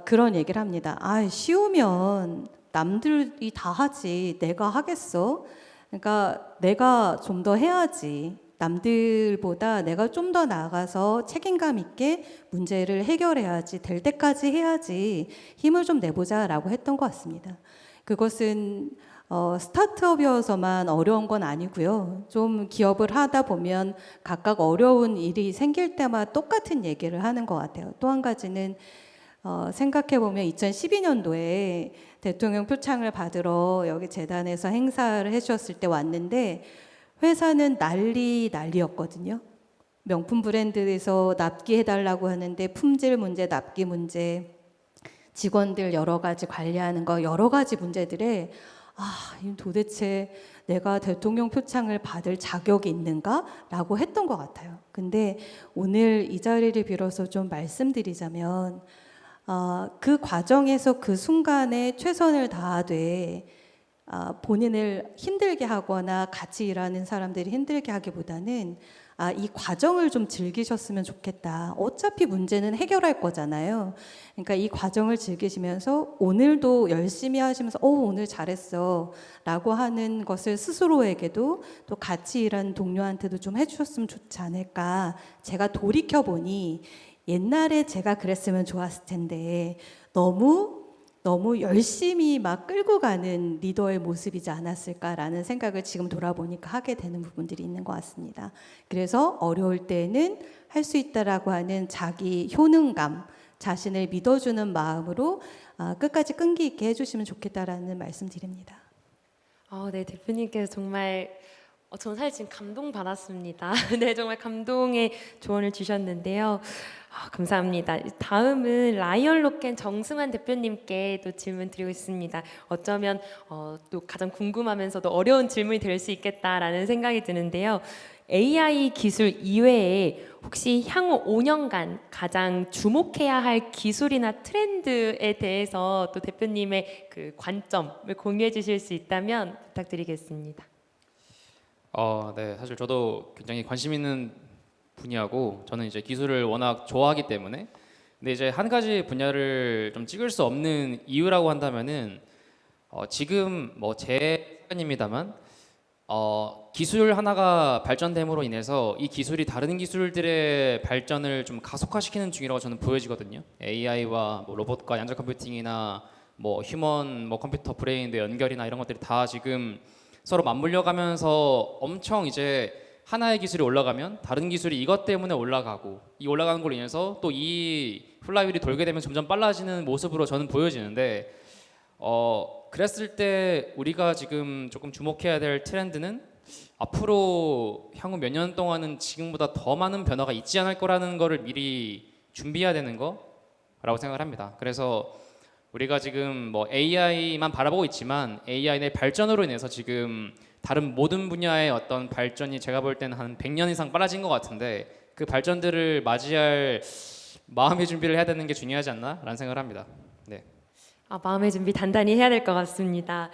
Speaker 4: 그런 얘기를 합니다. 쉬우면 남들이 다 하지 내가 하겠어? 그러니까 내가 좀 더 해야지. 남들보다 내가 좀 더 나아가서 책임감 있게 문제를 해결해야지. 될 때까지 해야지. 힘을 좀 내보자라고 했던 것 같습니다. 그것은 스타트업이어서만 어려운 건 아니고요. 좀 기업을 하다 보면 각각 어려운 일이 생길 때마다 똑같은 얘기를 하는 것 같아요. 또 한 가지는 생각해 보면 2012년도에 대통령 표창을 받으러 여기 재단에서 행사를 해주셨을 때 왔는데 회사는 난리였거든요. 명품 브랜드에서 납기해달라고 하는데 품질 문제, 납기 문제, 직원들 여러 가지 관리하는 거 여러 가지 문제들에 도대체 내가 대통령 표창을 받을 자격이 있는가라고 했던 것 같아요. 근데 오늘 이 자리를 빌어서 좀 말씀드리자면 그 과정에서 그 순간에 최선을 다하되 본인을 힘들게 하거나 같이 일하는 사람들이 힘들게 하기보다는 이 과정을 좀 즐기셨으면 좋겠다. 어차피 문제는 해결할 거잖아요. 그러니까 이 과정을 즐기시면서 오늘도 열심히 하시면서 오늘 잘했어 라고 하는 것을 스스로에게도 또 같이 일하는 동료한테도 좀 해주셨으면 좋지 않을까. 제가 돌이켜보니 옛날에 제가 그랬으면 좋았을 텐데 너무 열심히 막 끌고 가는 리더의 모습이지 않았을까라는 생각을 지금 돌아보니까 하게 되는 부분들이 있는 것 같습니다. 그래서 어려울 때는 할 수 있다라고 하는 자기 효능감, 자신을 믿어주는 마음으로 끝까지 끈기 있게 해주시면 좋겠다라는 말씀드립니다.
Speaker 3: 네, 대표님께서 정말 저는 사실 지금 감동받았습니다. 네, 정말 감동의 조언을 주셨는데요. 감사합니다. 다음은 라이언 로켓 정승환 대표님께 또 질문 드리고 있습니다. 어쩌면 또 가장 궁금하면서도 어려운 질문이 될 수 있겠다라는 생각이 드는데요. AI 기술 이외에 혹시 향후 5년간 가장 주목해야 할 기술이나 트렌드에 대해서 또 대표님의 그 관점을 공유해 주실 수 있다면 부탁드리겠습니다.
Speaker 6: 네, 사실 저도 굉장히 관심 있는 분야고 저는 이제 기술을 워낙 좋아하기 때문에 근데 이제 한 가지 분야를 좀 찍을 수 없는 이유라고 한다면은 지금 뭐 제 생각입니다만 기술 하나가 발전됨으로 인해서 이 기술이 다른 기술들의 발전을 좀 가속화시키는 중이라고 저는 보여지거든요. AI와 뭐 로봇과 양자 컴퓨팅이나 뭐 휴먼 뭐 컴퓨터 브레인의 연결이나 이런 것들이 다 지금 서로 맞물려 가면서 엄청 이제 하나의 기술이 올라가면 다른 기술이 이것 때문에 올라가고 이 올라가는 걸로 인해서 또 이 플라이휠이 돌게 되면 점점 빨라지는 모습으로 저는 보여지는데 그랬을 때 우리가 지금 조금 주목해야 될 트렌드는 앞으로 향후 몇 년 동안은 지금보다 더 많은 변화가 있지 않을 거라는 거를 미리 준비해야 되는 거라고 생각을 합니다. 그래서 우리가 지금 뭐 AI만 바라보고 있지만 AI의 발전으로 인해서 지금 다른 모든 분야의 어떤 발전이 제가 볼 때는 한 100년 이상 빨라진 것 같은데 그 발전들을 맞이할 마음의 준비를 해야 되는 게 중요하지 않나라는 생각을 합니다. 네.
Speaker 3: 마음의 준비 단단히 해야 될 것 같습니다.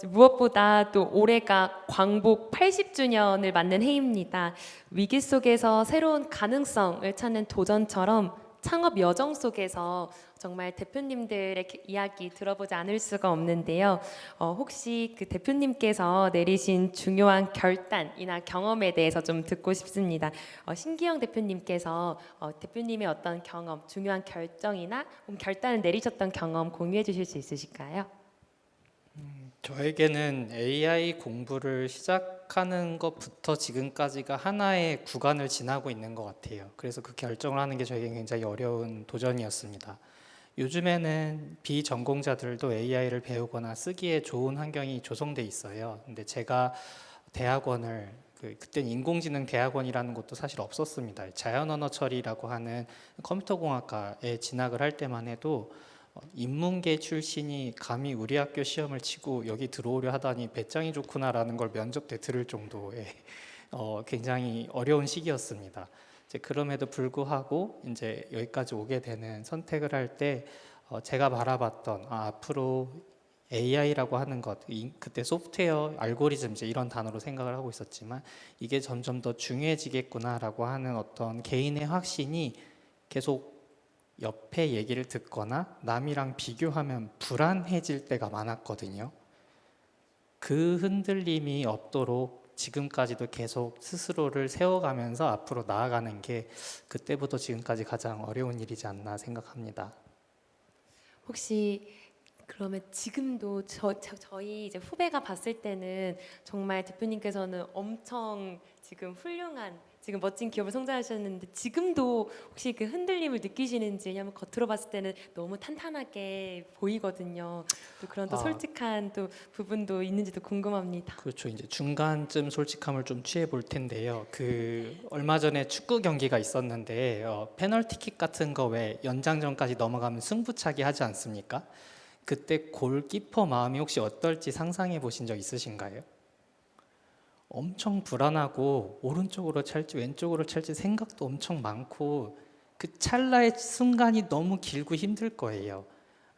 Speaker 3: 무엇보다 또 올해가 광복 80주년을 맞는 해입니다. 위기 속에서 새로운 가능성을 찾는 도전처럼 창업 여정 속에서 정말 대표님들의 이야기 들어보지 않을 수가 없는데요. 혹시 그 대표님께서 내리신 중요한 결단이나 경험에 대해서 좀 듣고 싶습니다. 신기영 대표님께서 대표님의 어떤 경험, 중요한 결정이나 결단을 내리셨던 경험 공유해 주실 수 있으실까요?
Speaker 5: 저에게는 AI 공부를 시작하는 것부터 지금까지가 하나의 구간을 지나고 있는 것 같아요. 그래서 그 결정을 하는 게 저에게 굉장히 어려운 도전이었습니다. 요즘에는 비전공자들도 AI를 배우거나 쓰기에 좋은 환경이 조성돼 있어요. 근데 제가 대학원을 그때는 인공지능 대학원이라는 것도 사실 없었습니다. 자연언어 처리라고 하는 컴퓨터공학과에 진학을 할 때만 해도 인문계 출신이 감히 우리 학교 시험을 치고 여기 들어오려 하다니 배짱이 좋구나라는 걸 면접 때 들을 정도의 굉장히 어려운 시기였습니다. 이제 그럼에도 불구하고 이제 여기까지 오게 되는 선택을 할 때 제가 바라봤던 앞으로 AI라고 하는 것, 그때 소프트웨어, 알고리즘 이제 이런 단어로 생각을 하고 있었지만 이게 점점 더 중요해지겠구나라고 하는 어떤 개인의 확신이 계속 옆에 얘기를 듣거나 남이랑 비교하면 불안해질 때가 많았거든요. 그 흔들림이 없도록 지금까지도 계속 스스로를 세워가면서 앞으로 나아가는 게 그때부터 지금까지 가장 어려운 일이지 않나 생각합니다.
Speaker 3: 혹시 그러면 지금도 저희 이제 후배가 봤을 때는 정말 대표님께서는 엄청 지금 훌륭한 지금 멋진 기업을 성장하셨는데 지금도 혹시 그 흔들림을 느끼시는지 왜냐하면 겉으로 봤을 때는 너무 탄탄하게 보이거든요. 또 그런 또 솔직한 또 부분도 있는지도 궁금합니다.
Speaker 5: 그렇죠. 이제 중간쯤 솔직함을 좀 취해 볼 텐데요. 얼마 전에 축구 경기가 있었는데 페널티킥 같은 거 왜 연장전까지 넘어가면 승부차기 하지 않습니까? 그때 골키퍼 마음이 혹시 어떨지 상상해 보신 적 있으신가요? 엄청 불안하고 오른쪽으로 찰지 왼쪽으로 찰지 생각도 엄청 많고 그 찰나의 순간이 너무 길고 힘들 거예요.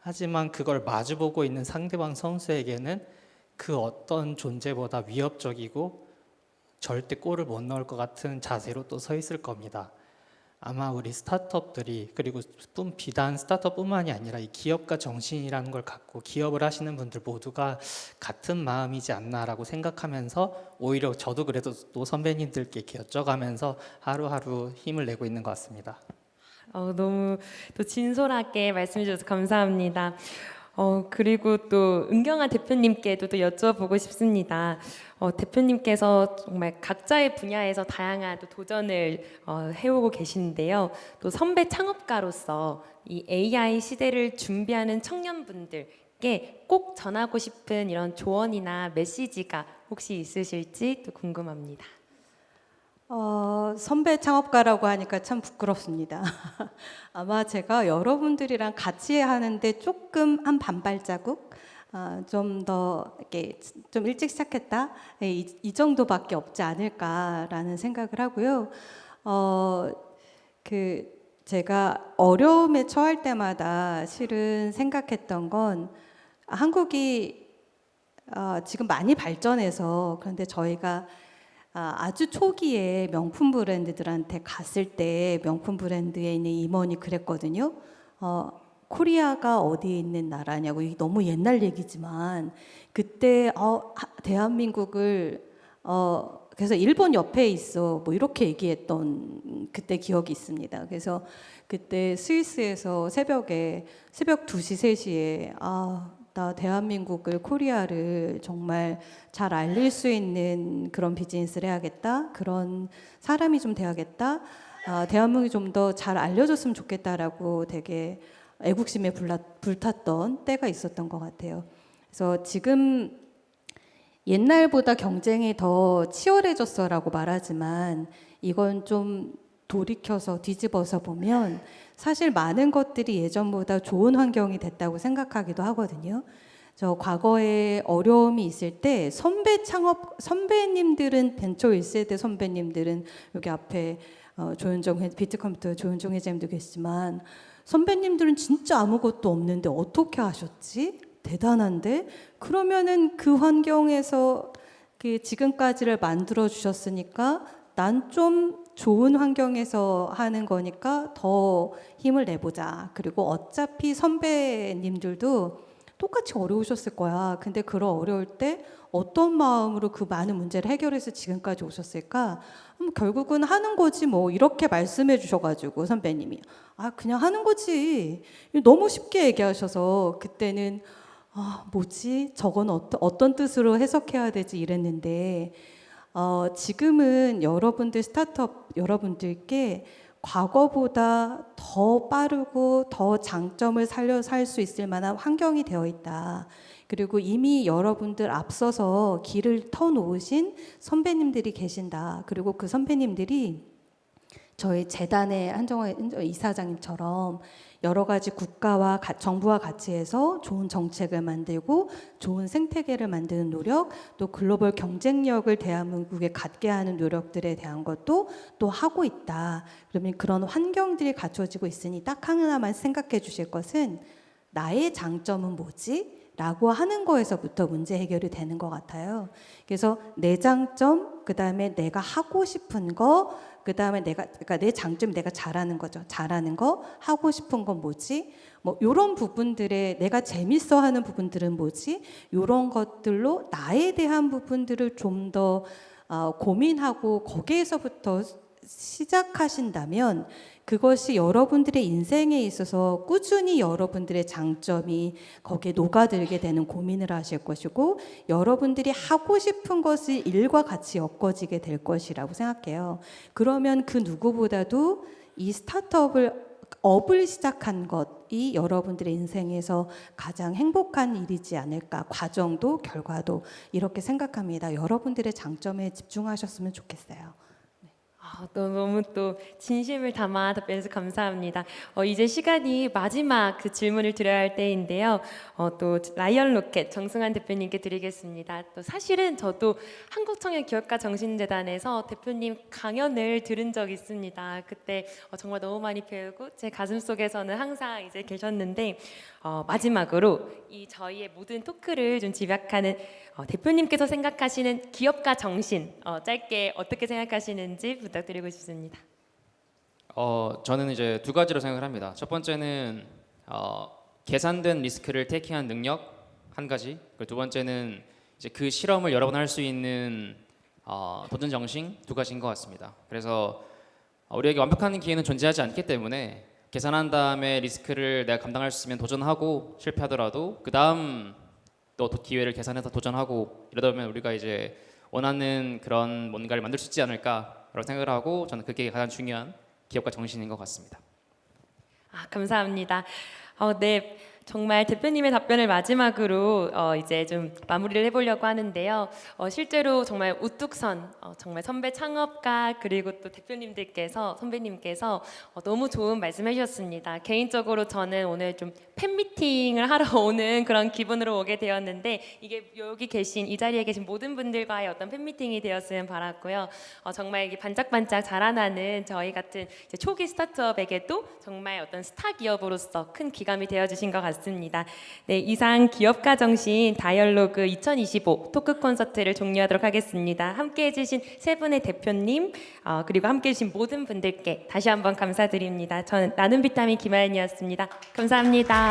Speaker 5: 하지만 그걸 마주보고 있는 상대방 선수에게는 그 어떤 존재보다 위협적이고 절대 골을 못 넣을 것 같은 자세로 또 서 있을 겁니다. 아마 우리 스타트업들이, 그리고 비단 스타트업뿐만이 아니라 이 기업가 정신이라는 걸 갖고 기업을 하시는 분들 모두가 같은 마음이지 않나라고 생각하면서, 오히려 저도 그래도 또 선배님들께 이렇게 여쭤가면서 하루하루 힘을 내고 있는 것 같습니다.
Speaker 3: 너무 또 진솔하게 말씀해 주셔서 감사합니다. 그리고 또 은경아 대표님께도 또 여쭤보고 싶습니다. 대표님께서 정말 각자의 분야에서 다양한 또 도전을 해오고 계시는데요. 또 선배 창업가로서 이 AI 시대를 준비하는 청년분들께 꼭 전하고 싶은 이런 조언이나 메시지가 혹시 있으실지 또 궁금합니다.
Speaker 4: 선배 창업가라고 하니까 참 부끄럽습니다. 아마 제가 여러분들이랑 같이 하는데 조금 한 반발자국 좀 더 이렇게 좀 일찍 시작했다, 이 정도밖에 없지 않을까라는 생각을 하고요. 제가 어려움에 처할 때마다 실은 생각했던 건, 한국이 지금 많이 발전해서, 그런데 저희가 아주 초기에 명품 브랜드들한테 갔을 때 명품 브랜드에 있는 임원이 그랬거든요. 코리아가 어디에 있는 나라냐고. 이게 너무 옛날 얘기지만 그때 대한민국을 그래서 일본 옆에 있어 뭐 이렇게 얘기했던 그때 기억이 있습니다. 그래서 그때 스위스에서 새벽 2시 3시에 나 대한민국을, 코리아를 정말 잘 알릴 수 있는 그런 비즈니스를 해야겠다, 그런 사람이 좀 돼야겠다, 대한민국이 좀 더 잘 알려줬으면 좋겠다라고 되게 애국심에 불탔던 때가 있었던 것 같아요. 그래서 지금 옛날보다 경쟁이 더 치열해졌어라고 말하지만, 이건 좀 돌이켜서 뒤집어서 보면 사실 많은 것들이 예전보다 좋은 환경이 됐다고 생각하기도 하거든요. 저 과거에 어려움이 있을 때 선배님들은, 벤처 1세대 선배님들은 여기 앞에 비트컴퓨터 조윤정 회장님도 계시지만, 선배님들은 진짜 아무것도 없는데 어떻게 하셨지? 대단한데? 그러면은 그 환경에서 지금까지를 만들어 주셨으니까 난 좀 좋은 환경에서 하는 거니까 더 힘을 내보자. 그리고 어차피 선배님들도 똑같이 어려우셨을 거야. 근데 그런 어려울 때 어떤 마음으로 그 많은 문제를 해결해서 지금까지 오셨을까? 결국은 하는 거지 뭐, 이렇게 말씀해 주셔가지고 선배님이 그냥 하는 거지, 너무 쉽게 얘기하셔서 그때는 뭐지? 저건 어떤 뜻으로 해석해야 되지 이랬는데, 지금은 여러분들 스타트업 여러분들께 과거보다 더 빠르고 더 장점을 살 수 있을 만한 환경이 되어 있다. 그리고 이미 여러분들 앞서서 길을 터놓으신 선배님들이 계신다. 그리고 그 선배님들이 저희 재단의 한정호 이사장님처럼 여러 가지 국가와 정부와 같이 해서 좋은 정책을 만들고 좋은 생태계를 만드는 노력, 또 글로벌 경쟁력을 대한민국에 갖게 하는 노력들에 대한 것도 또 하고 있다. 그러면 그런 환경들이 갖춰지고 있으니 딱 하나만 생각해 주실 것은, 나의 장점은 뭐지? 라고 하는 거에서부터 문제 해결이 되는 것 같아요. 그래서 내 장점, 그 다음에 내가 하고 싶은 거, 그 다음에 그러니까 내 장점이 내가 잘하는 거죠. 잘하는 거, 하고 싶은 건 뭐지? 뭐 이런 부분들에 내가 재밌어하는 부분들은 뭐지? 이런 것들로 나에 대한 부분들을 좀 더 고민하고 거기에서부터 시작하신다면, 그것이 여러분들의 인생에 있어서 꾸준히 여러분들의 장점이 거기에 녹아들게 되는 고민을 하실 것이고, 여러분들이 하고 싶은 것이 일과 같이 엮어지게 될 것이라고 생각해요. 그러면 그 누구보다도 이 업을 시작한 것이 여러분들의 인생에서 가장 행복한 일이지 않을까, 과정도 결과도, 이렇게 생각합니다. 여러분들의 장점에 집중하셨으면 좋겠어요.
Speaker 3: 너무 또 진심을 담아 답변해서 감사합니다. 이제 시간이 마지막 그 질문을 드려야 할 때인데요. 또 라이언 로켓 정승환 대표님께 드리겠습니다. 또 사실은 저도 한국청년기업가 정신재단에서 대표님 강연을 들은 적이 있습니다. 그때 정말 너무 많이 배우고 제 가슴 속에서는 항상 이제 계셨는데 마지막으로 이 저희의 모든 토크를 좀 집약하는 대표님께서 생각하시는 기업가 정신 짧게 어떻게 생각하시는지 부탁드리고 싶습니다.
Speaker 6: 저는 이제 두 가지로 생각을 합니다. 첫 번째는 계산된 리스크를 테이킹한 능력 한 가지. 그리고 두 번째는 이제 그 실험을 여러 번 할 수 있는 도전 정신 두 가지인 것 같습니다. 그래서 우리에게 완벽한 기회는 존재하지 않기 때문에 계산한 다음에 리스크를 내가 감당할 수 있으면 도전하고 실패하더라도 그 다음 또 기회를 계산해서 도전하고 이러다 보면 우리가 이제 원하는 그런 뭔가를 만들 수 있지 않을까라고 생각을 하고 저는 그게 가장 중요한 기업가 정신인 것 같습니다.
Speaker 3: 감사합니다. 네. 정말 대표님의 답변을 마지막으로 이제 좀 마무리를 해보려고 하는데요. 실제로 정말 우뚝선 정말 선배 창업가 그리고 또 대표님들께서 선배님께서 너무 좋은 말씀해 주셨습니다. 개인적으로 저는 오늘 좀 팬미팅을 하러 오는 그런 기분으로 오게 되었는데 이게 여기 계신 이 자리에 계신 모든 분들과의 어떤 팬미팅이 되었으면 바랐고요. 정말 이게 반짝반짝 자라나는 저희 같은 이제 초기 스타트업에게도 정말 어떤 스타 기업으로서 큰 귀감이 되어주신 것 같습니다. 네, 이상 기업가 정신 다이얼로그 2025 토크 콘서트를 종료하도록 하겠습니다. 함께해 주신 세 분의 대표님 그리고 함께해 주신 모든 분들께 다시 한번 감사드립니다. 저는 나눔 비타민 김아연이었습니다. 감사합니다.